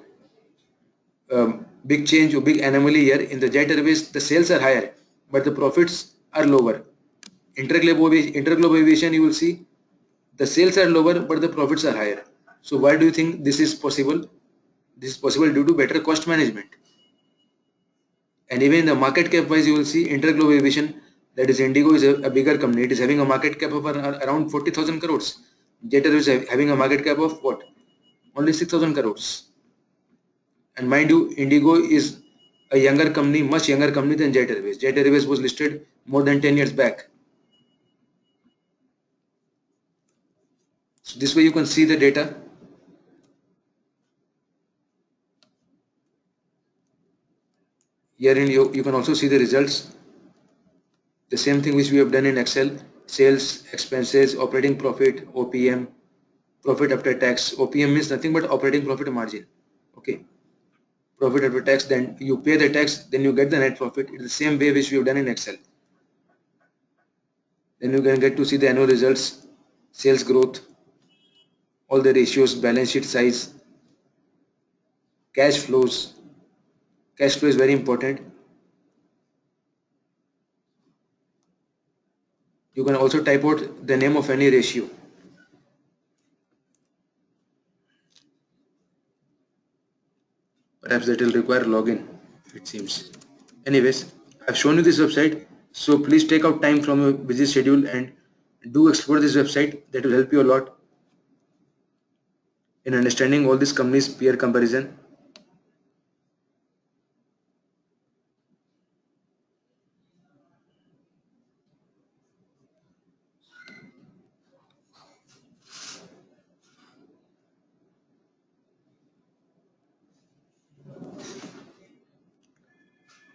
change or big anomaly here. In the Jet Airways, the sales are higher, but the profits are lower. Interglobe Aviation, you will see the sales are lower, but the profits are higher. So why do you think this is possible? This is possible due to better cost management. And even in the market cap wise, you will see Interglobe Aviation, that is Indigo, is a bigger company. It is having a market cap of around 40,000 crores. Jet Airways is having a market cap of what? Only 6,000 crores. And mind you, Indigo is a younger company, much younger company than Jet Airways. Jet Airways was listed more than 10 years back. So this way you can see the data. Here you can also see the results. The same thing which we have done in Excel: sales, expenses, operating profit, OPM, profit after tax. OPM means nothing but operating profit margin. Okay. Profit after tax, then you pay the tax, then you get the net profit. It's the same way which we have done in Excel. Then you can get to see the annual results, sales growth, all the ratios, balance sheet size, cash flows. Cash flow is very important. You can also type out the name of any ratio. Perhaps that will require login, it seems. Anyways, I've shown you this website, so please take out time from your busy schedule and do explore this website. That will help you a lot in understanding all these companies' peer comparison.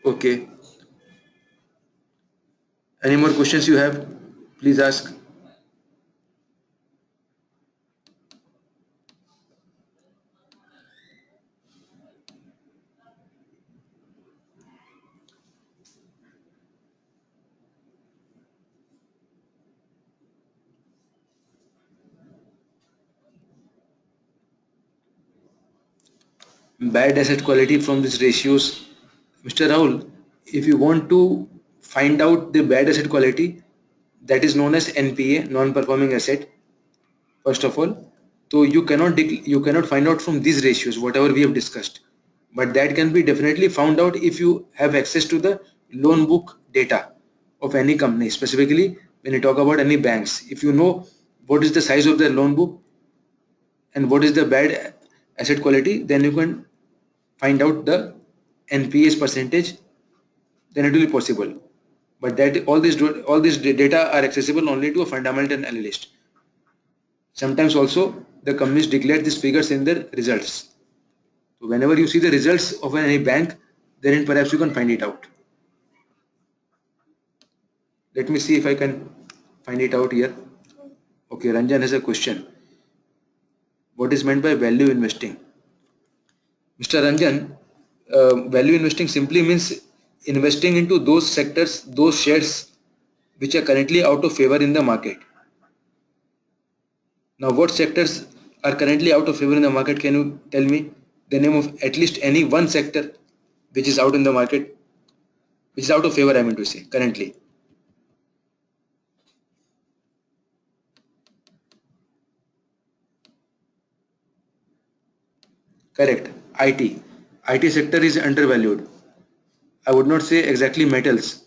Okay. Any more questions you have? Please ask. Bad asset quality from these ratios. Mr. Rahul, if you want to find out the bad asset quality, that is known as NPA, non-performing asset, first of all. So you cannot find out from these ratios whatever we have discussed, but that can be definitely found out if you have access to the loan book data of any company. Specifically, when you talk about any banks, if you know what is the size of their loan book and what is the bad asset quality, then you can find out the NPA's percentage, then it will be possible. But that all these data are accessible only to a fundamental analyst. Sometimes also the companies declare these figures in their results. So whenever you see the results of any bank, then perhaps you can find it out. Let me see if I can find it out here. Okay, Ranjan has a question. What is meant by value investing? Mr. Ranjan, value investing simply means investing into those sectors, those shares which are currently out of favor in the market. Now, what sectors are currently out of favor in the market? Can you tell me the name of at least any one sector which is out in the market, which is out of favor, I mean to say, currently? Correct. IT. IT sector is undervalued. I would not say exactly metals.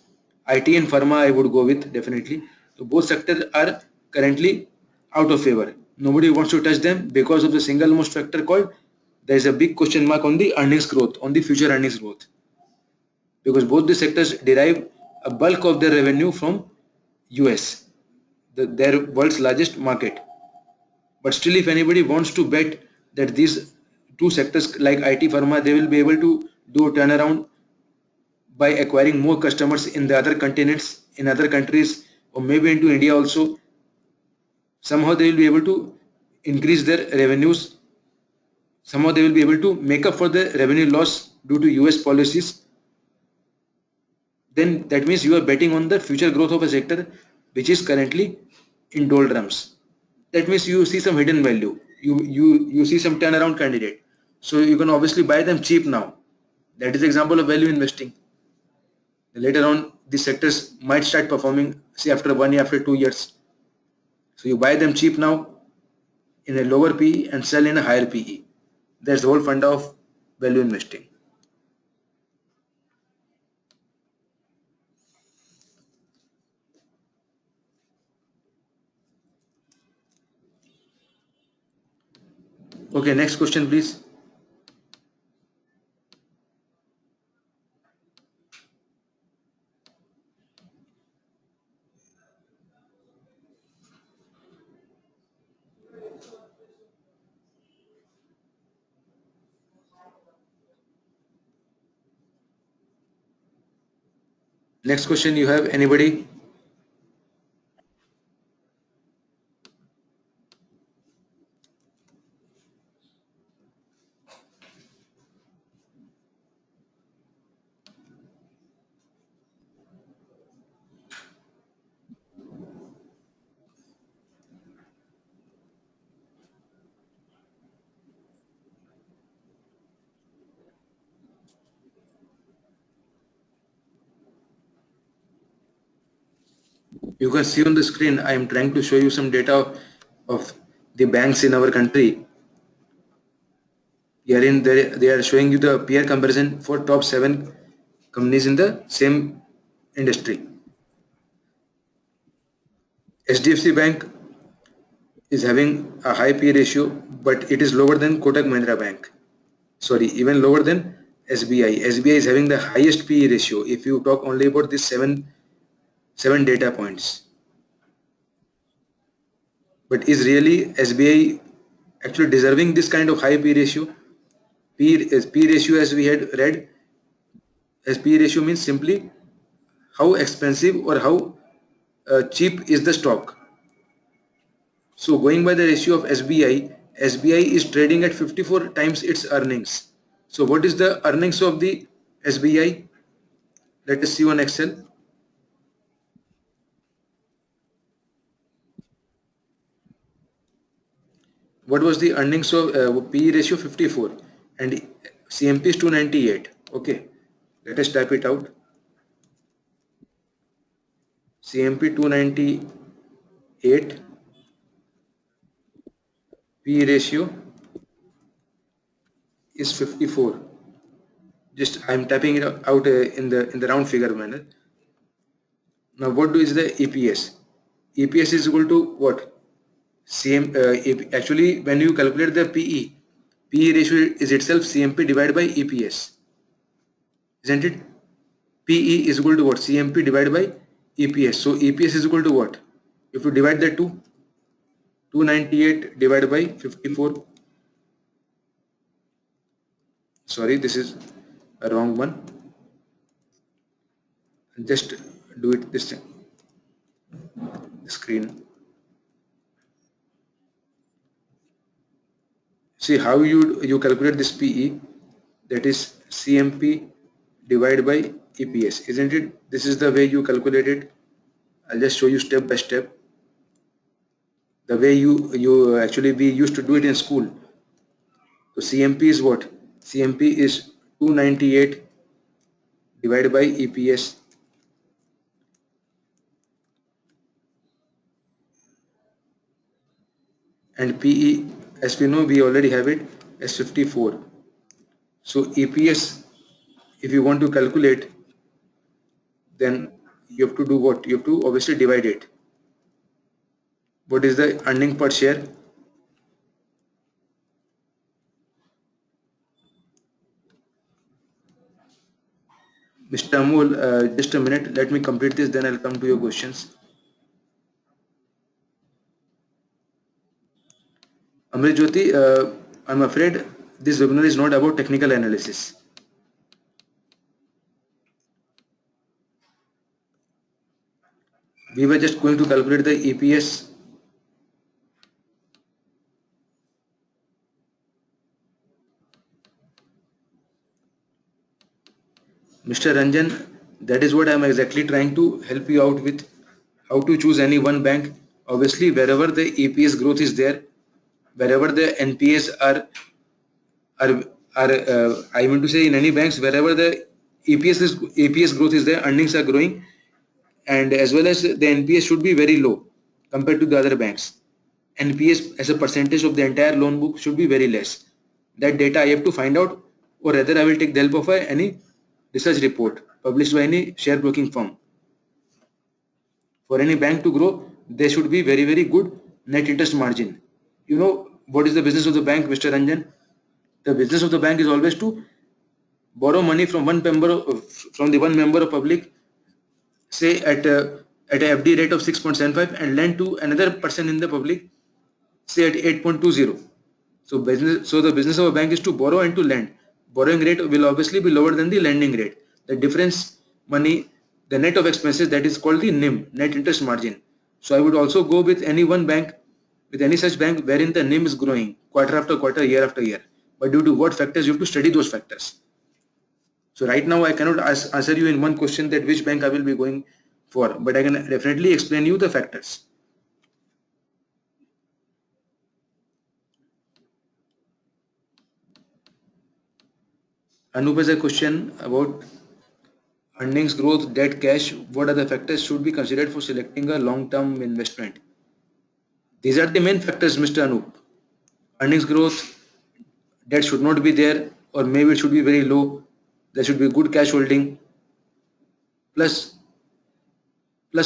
IT and pharma I would go with definitely. So both sectors are currently out of favor. Nobody wants to touch them because of the single most factor called there is a big question mark on the earnings growth, on the future earnings growth. Because both the sectors derive a bulk of their revenue from US, their world's largest market. But still, if anybody wants to bet that these two sectors like IT pharma, they will be able to do a turnaround by acquiring more customers in the other continents, in other countries, or maybe into India also, somehow they will be able to increase their revenues. Somehow they will be able to make up for the revenue loss due to US policies. Then that means you are betting on the future growth of a sector which is currently in doldrums. That means you see some hidden value. You see some turnaround candidate. So you can obviously buy them cheap now. That is the example of value investing. Later on, these sectors might start performing, say after 1 year, after 2 years. So you buy them cheap now in a lower PE and sell in a higher PE. That's the whole funda of value investing. Okay, next question, please. Next question, you have anybody? You can see on the screen, I am trying to show you some data of the banks in our country. Herein, they are showing you the peer comparison for top 7 companies in the same industry. HDFC Bank is having a high P ratio, but it is lower than Kotak Mahindra Bank. Sorry, even lower than SBI. SBI is having the highest PE ratio if you talk only about these seven data points. But is really SBI actually deserving this kind of high P ratio? P ratio, as we had read, as P ratio means simply how expensive or how cheap is the stock. So going by the ratio of SBI, SBI is trading at 54 times its earnings. So what is the earnings of the SBI? Let us see on Excel. What was the earnings of PE ratio? 54 and CMP is 298. Okay, let us type it out. CMP 298, PE ratio is 54. Just I am typing it out in the round figure manner. Now what is the EPS? EPS is equal to what? Actually when you calculate the PE ratio is itself CMP divided by EPS, isn't it? PE is equal to what? CMP divided by EPS. So EPS is equal to what? If you divide that to 298 divided by 54. Sorry, this is a wrong one. Just do it this thing. Screen. See how you calculate this PE, that is CMP divided by EPS, isn't it? This is the way you calculate it. I'll just show you step by step. the way you actually we used to do it in school. So CMP is what? CMP is 298 divided by EPS, and PE, as we know, we already have it as 54. So EPS, if you want to calculate, then you have to do what? You have to obviously divide it. What is the earning per share? Mr. Amol, just a minute, let me complete this, then I'll come to your questions. Amrit Jyoti, I'm afraid this webinar is not about technical analysis. We were just going to calculate the EPS. Mr. Ranjan, that is what I'm exactly trying to help you out with. How to choose any one bank. Obviously, wherever the EPS growth is there, wherever the NPS are I mean to say in any banks, wherever the EPS growth is there, earnings are growing, and as well as the NPS should be very low compared to the other banks. NPS as a percentage of the entire loan book should be very less. That data I have to find out, or rather I will take the help of any research report published by any share broking firm. For any bank to grow, there should be very good net interest margin. You know what is the business of the bank, Mr. Ranjan? The business of the bank is always to borrow money from the one member of public, say at a FD rate of 6.75, and lend to another person in the public, say at 8.20. So the business of a bank is to borrow and to lend. Borrowing rate will obviously be lower than the lending rate. The difference money, the net of expenses, that is called the NIM, net interest margin. So I would also go with any one bank, with any such bank wherein the NIM is growing quarter after quarter, year after year. But due to what factors, you have to study those factors. So right now I cannot answer you in one question that which bank I will be going for, but I can definitely explain you the factors. Anup has a question about earnings growth, debt, cash. What are the factors should be considered for selecting a long-term investment? These are the main factors, Mr. Anup. Earnings growth, debt should not be there, or maybe it should be very low. There should be good cash holding. Plus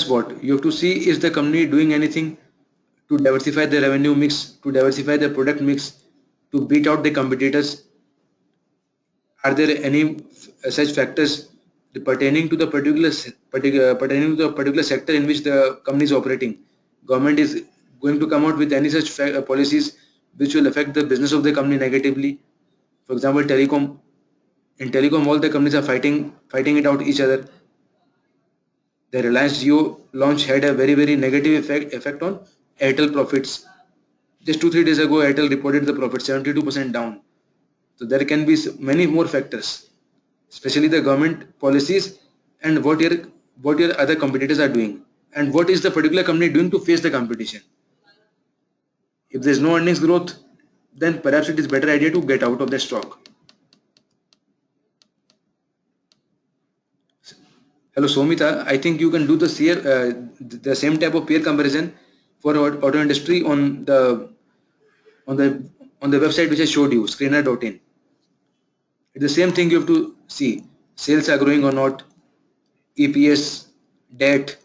what? You have to see, is the company doing anything to diversify the revenue mix, to diversify the product mix, to beat out the competitors. Are there any such factors pertaining to the particular sector in which the company is operating? Government is going to come out with any such policies which will affect the business of the company negatively. For example, telecom. In telecom, all the companies are fighting it out each other. The Reliance Jio launch had a very negative effect on Airtel profits. Just 2-3 days ago, Airtel reported the profit 72% down. So there can be many more factors, especially the government policies and what your other competitors are doing, and what is the particular company doing to face the competition. If there is no earnings growth, then perhaps it is better idea to get out of the stock. Hello Somita, I think you can do the same type of peer comparison for auto industry on the website which I showed you, screener.in. It's the same thing. You have to see sales are growing or not, EPS, debt,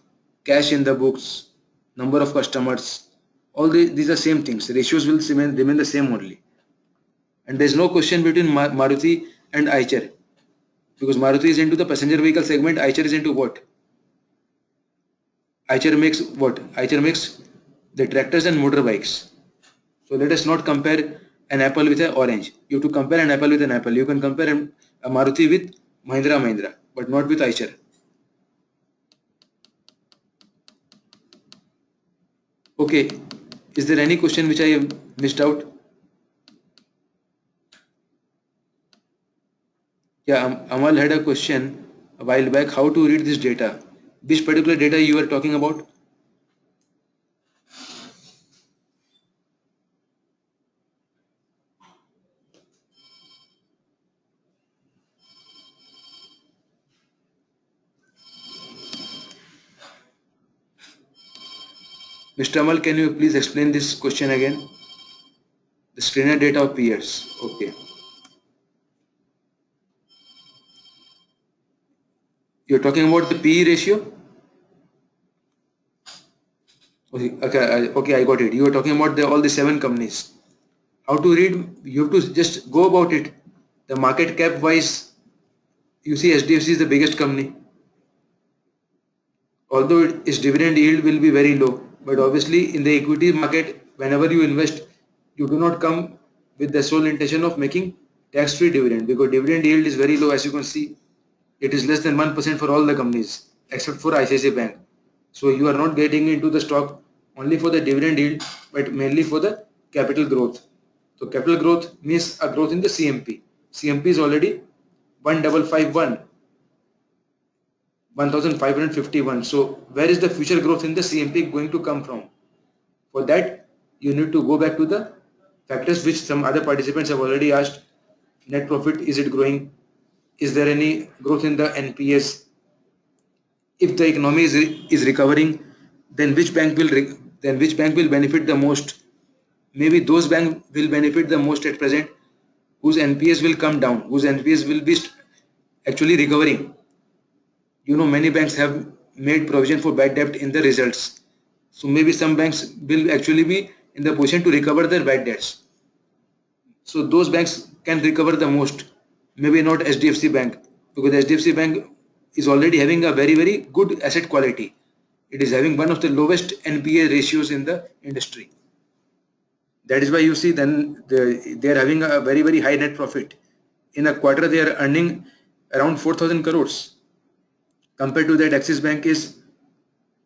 cash in the books, number of customers. All these are same things. Ratios will remain the same only. And there is no question between Maruti and Eicher, because Maruti is into the passenger vehicle segment. Eicher is into what? Eicher makes what? Eicher makes the tractors and motorbikes. So let us not compare an apple with an orange. You have to compare an apple with an apple. You can compare a Maruti with Mahindra, but not with Eicher. Okay, is there any question which I have missed out? Yeah, Amal had a question a while back, how to read this data. Which particular data you are talking about? Mr. Amal, can you please explain this question again? The screener data of peers. Okay. You're talking about the PE ratio? Okay, I got it. You are talking about all the 7 companies. How to read? You have to just go about it. The market cap wise, you see HDFC is the biggest company. Although its dividend yield will be very low, but obviously in the equity market, whenever you invest, you do not come with the sole intention of making tax-free dividend, because dividend yield is very low. As you can see, it is less than 1% for all the companies except for ICICI Bank. So you are not getting into the stock only for the dividend yield, but mainly for the capital growth. So capital growth means a growth in the CMP. CMP is already 1551. 1551. So where is the future growth in the CMP going to come from? For that, you need to go back to the factors which some other participants have already asked. Net profit, is it growing? Is there any growth in the NPS? If the economy is recovering, then which bank will benefit the most? Maybe those banks will benefit the most at present, whose NPS will come down, whose NPS will be actually recovering. You know, many banks have made provision for bad debt in the results. So maybe some banks will actually be in the position to recover their bad debts. So those banks can recover the most. Maybe not HDFC Bank, because HDFC Bank is already having a very, very good asset quality. It is having one of the lowest NPA ratios in the industry. That is why you see then they are having a very, very high net profit. In a quarter, they are earning around 4,000 crores. Compared to that, Axis Bank is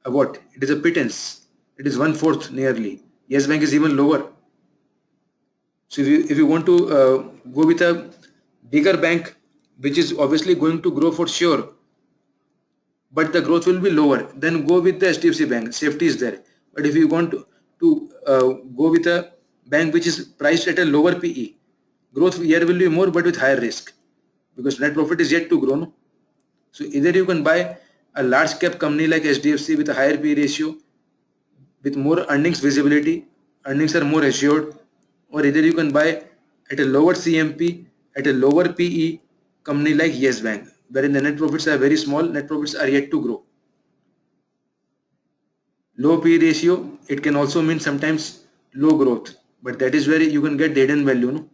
what? It is a pittance. It is 1/4 nearly. Yes Bank is even lower. So if you want to go with a bigger bank, which is obviously going to grow for sure, but the growth will be lower, then go with the HDFC Bank. Safety is there. But if you want to go with a bank which is priced at a lower PE, growth here will be more, but with higher risk, because net profit is yet to grow. No? So either you can buy a large cap company like HDFC with a higher PE ratio, with more earnings visibility, earnings are more assured, or either you can buy at a lower CMP, at a lower PE company like Yes Bank, wherein the net profits are very small, net profits are yet to grow. Low PE ratio, it can also mean sometimes low growth, but that is where you can get the hidden value. No?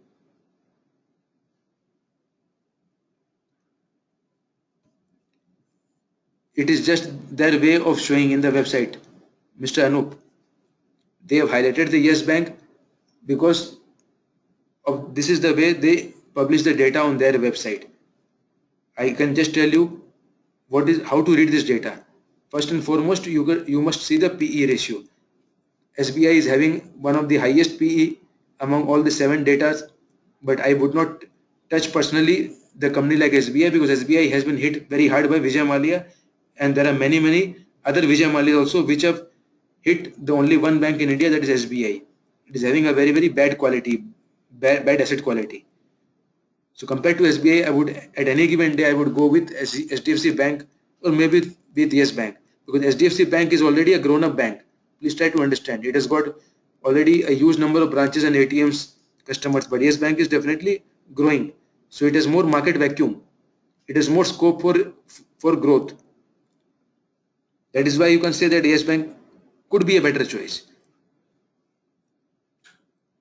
It is just their way of showing in the website, Mr. Anup. They have highlighted the Yes Bank because of this is the way they publish the data on their website. I can just tell you how to read this data. First and foremost, you must see the PE ratio. SBI is having one of the highest PE among all the 7 data, but I would not touch personally the company like SBI, because SBI has been hit very hard by Vijay Mallya, and there are many other Vijay Mallya also which have hit the only one bank in India, that is SBI. It is having a very bad quality, bad asset quality. So compared to SBI, I would at any given day I would go with HDFC Bank, or maybe with Yes Bank, because HDFC Bank is already a grown-up bank. Please try to understand. It has got already a huge number of branches and ATMs customers, but Yes Bank is definitely growing. So it has more market vacuum. It has more scope for growth. That is why you can say that Yes Bank could be a better choice.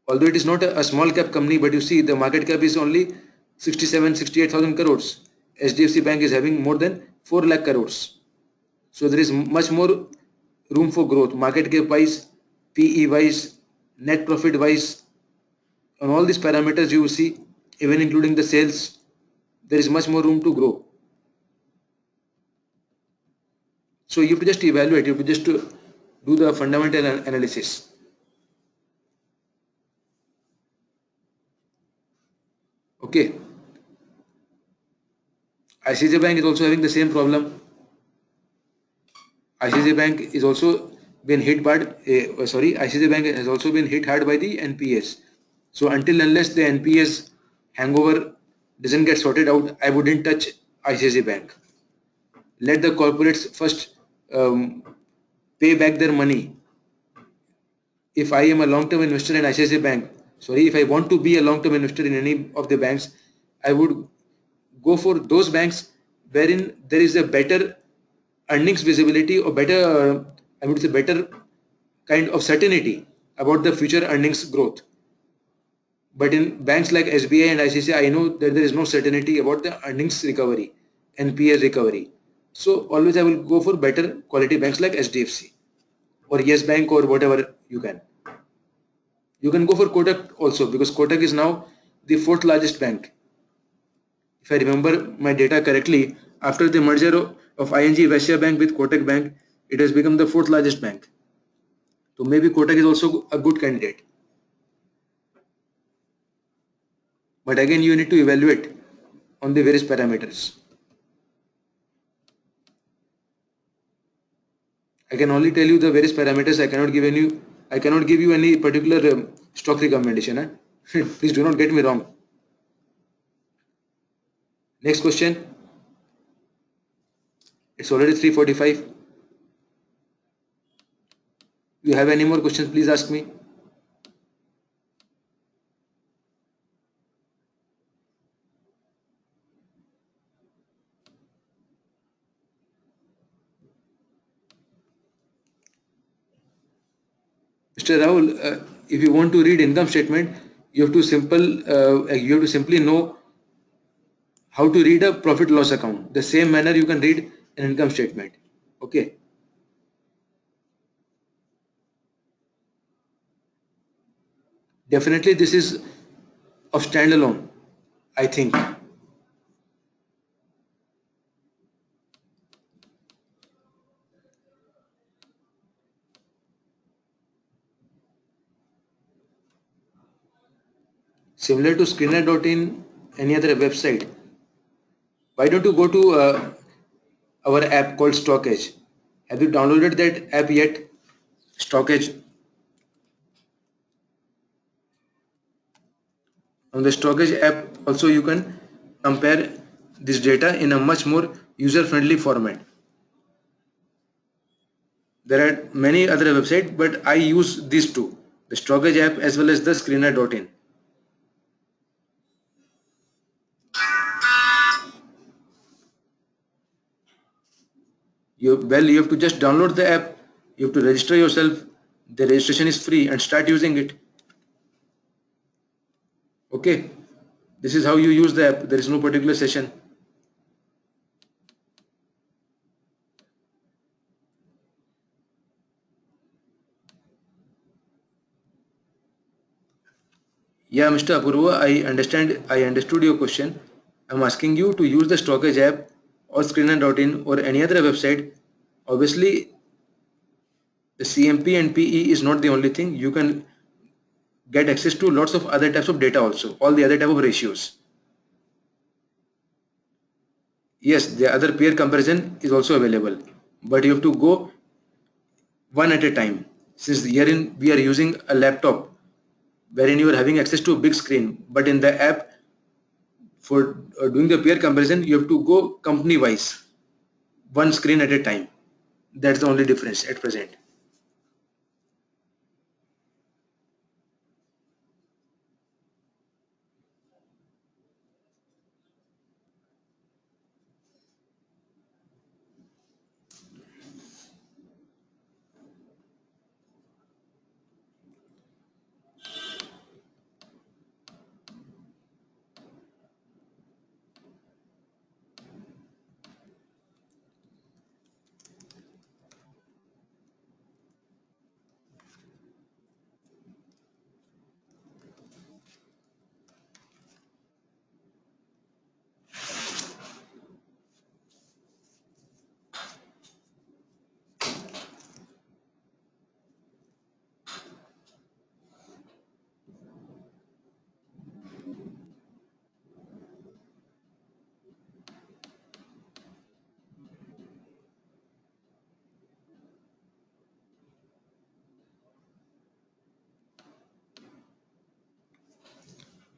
Although it is not a small cap company, but you see the market cap is only 68,000 crores. HDFC Bank is having more than 4 lakh crores. So there is much more room for growth, market cap wise, PE wise, net profit wise. On all these parameters you see, even including the sales, there is much more room to grow. So you have to just evaluate, you have to just do the fundamental analysis. Okay. ICICI Bank is also having the same problem. ICICI Bank is also been hit hard. ICICI Bank has also been hit hard by the NPS. So until unless the NPS hangover doesn't get sorted out, I wouldn't touch ICICI Bank. Let the corporates first pay back their money. if I am a long-term investor in ICICI Bank, sorry, if I want to be a long-term investor in any of the banks, I would go for those banks wherein there is a better earnings visibility or better, I would say better kind of certainty about the future earnings growth. But in banks like SBI and ICICI, I know that there is no certainty about the earnings recovery, NPA recovery. So always I will go for better quality banks like HDFC or Yes Bank or whatever you can. You can go for Kotak also because Kotak is now the fourth largest bank. If I remember my data correctly, after the merger of ING Vysya Bank with Kotak Bank, it has become the fourth largest bank. So maybe Kotak is also a good candidate. But again, you need to evaluate on the various parameters. I can only tell you the various parameters. I cannot give you any particular stock recommendation. Please do not get me wrong. Next question. It's already 3:45. You have any more questions? Please ask me. Mr. Rahul, if you want to read income statement, you have to simply know how to read a profit loss account. The same manner you can read an income statement. Okay. Definitely this is of standalone, I think. Similar to screener.in, any other website. Why don't you go to our app called Stockage? Have you downloaded that app yet? Stockage. On the Stockage app also you can compare this data in a much more user-friendly format. There are many other websites, but I use these two, the Stockage app as well as the screener.in. You have to just download the app, you have to register yourself, the registration is free, and start using it. Okay, this is how you use the app. There is no particular session. Yeah, Mr. Apurva, I understood your question. I'm asking you to use the Stockage app or screener.in or any other website. Obviously, the CMP and PE is not the only thing. You can get access to lots of other types of data also, all the other type of ratios. Yes, the other peer comparison is also available, but you have to go one at a time. Since herein we are using a laptop wherein you are having access to a big screen, but in the app for doing the peer comparison, you have to go company wise, one screen at a time. That's the only difference at present.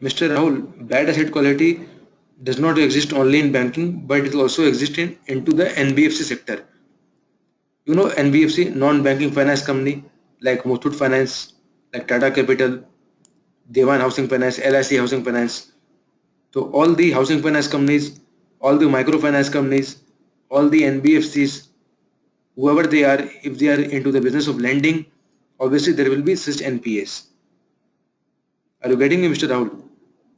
Mr. Rahul, bad asset quality does not exist only in banking, but it also exists into the NBFC sector. You know NBFC, non-banking finance company like Muthoot Finance. like Tata Capital, Dewan Housing Finance, LIC Housing Finance. So all the housing finance companies, all the microfinance companies, all the NBFCs, whoever they are, if they are into the business of lending, obviously there will be such NPAs. Are you getting me, Mr. Rahul?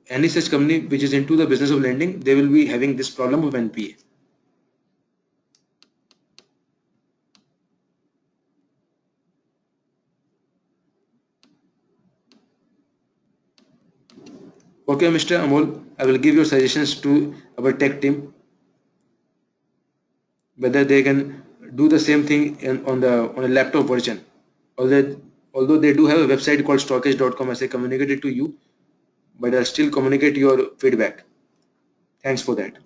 Any such company which is into the business of lending, they will be having this problem of NPA. Okay, Mr. Amol, I will give your suggestions to our tech team whether they can do the same thing on a laptop version. Although they do have a website called stockage.com, as I communicated to you, but I'll still communicate your feedback. Thanks for that.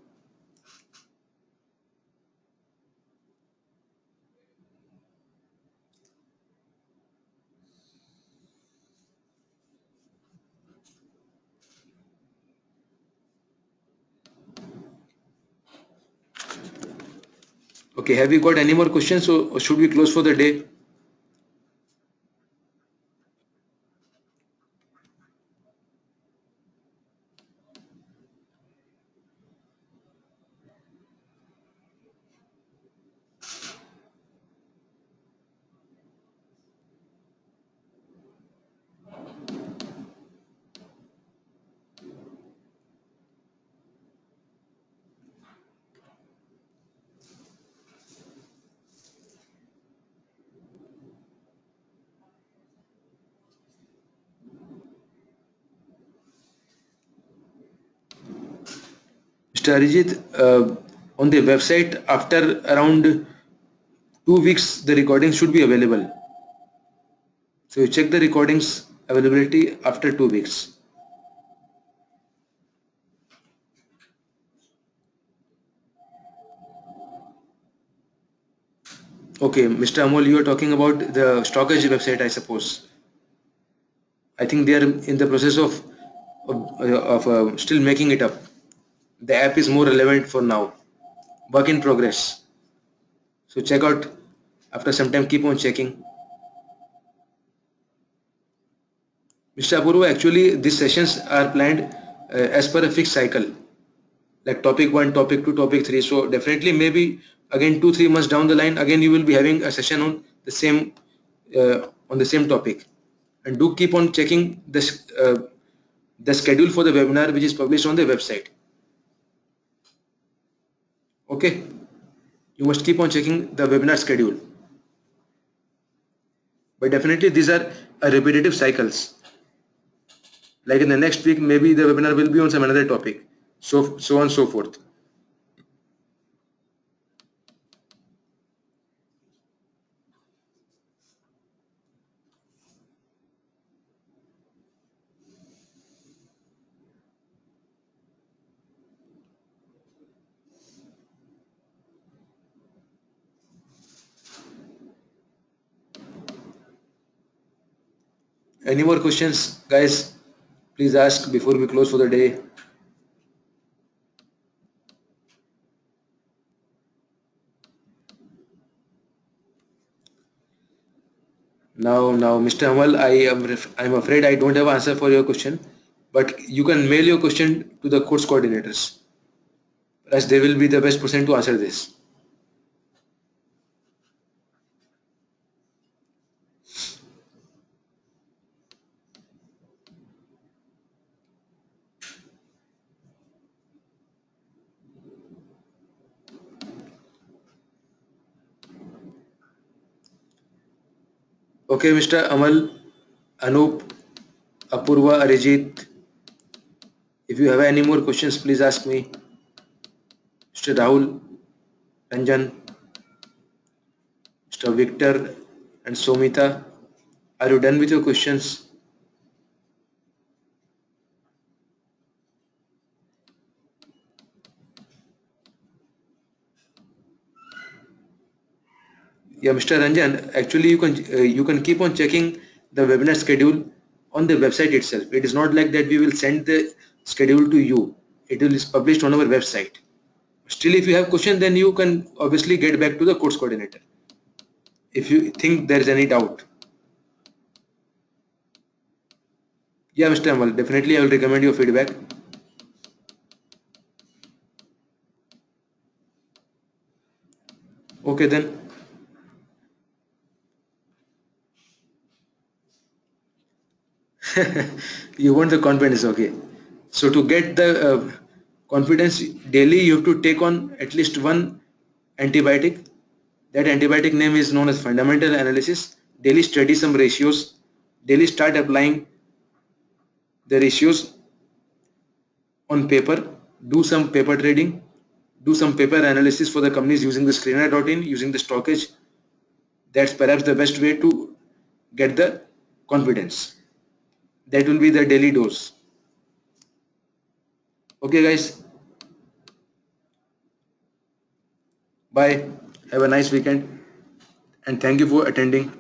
Okay, have you got any more questions, or should we close for the day? Mr. Arijit, on the website, after around 2 weeks, the recording should be available. So you check the recordings availability after 2 weeks. Okay, Mr. Amol, you are talking about the Stockage website, I suppose. I think they are in the process of still making it up. The app is more relevant for now. Work in progress. So check out after some time. Keep on checking. Mr. Apurva, actually these sessions are planned as per a fixed cycle, like topic 1, topic 2, topic 3. So definitely maybe again 2-3 months down the line, again you will be having a session on the same topic. And do keep on checking this the schedule for the webinar which is published on the website. Okay, you must keep on checking the webinar schedule. But definitely these are repetitive cycles. Like in the next week, maybe the webinar will be on some another topic. So on and so forth. Any more questions, guys? Please ask before we close for the day. Now, Mr. Amal, I'm afraid I don't have answer for your question, but you can mail your question to the course coordinators, as they will be the best person to answer this. Okay, Mr. Amal, Anup, Apurva, Arijit, if you have any more questions, please ask me. Mr. Rahul, Ranjan, Mr. Victor, and Somita, are you done with your questions? Yeah, Mr. Ranjan, actually you can keep on checking the webinar schedule on the website itself. It is not like that we will send the schedule to you. It is published on our website. Still, if you have question, then you can obviously get back to the course coordinator if you think there is any doubt. Yeah, Mr. Amal, definitely I will recommend your feedback. Okay then. You want the confidence, okay. So to get the confidence daily, you have to take on at least one antibiotic. That antibiotic name is known as fundamental analysis. Daily study some ratios. Daily start applying the ratios on paper. Do some paper trading. Do some paper analysis for the companies using the screener.in, using the stockage. That's perhaps the best way to get the confidence. That will be the daily dose. Okay guys, bye. Have a nice weekend and thank you for attending.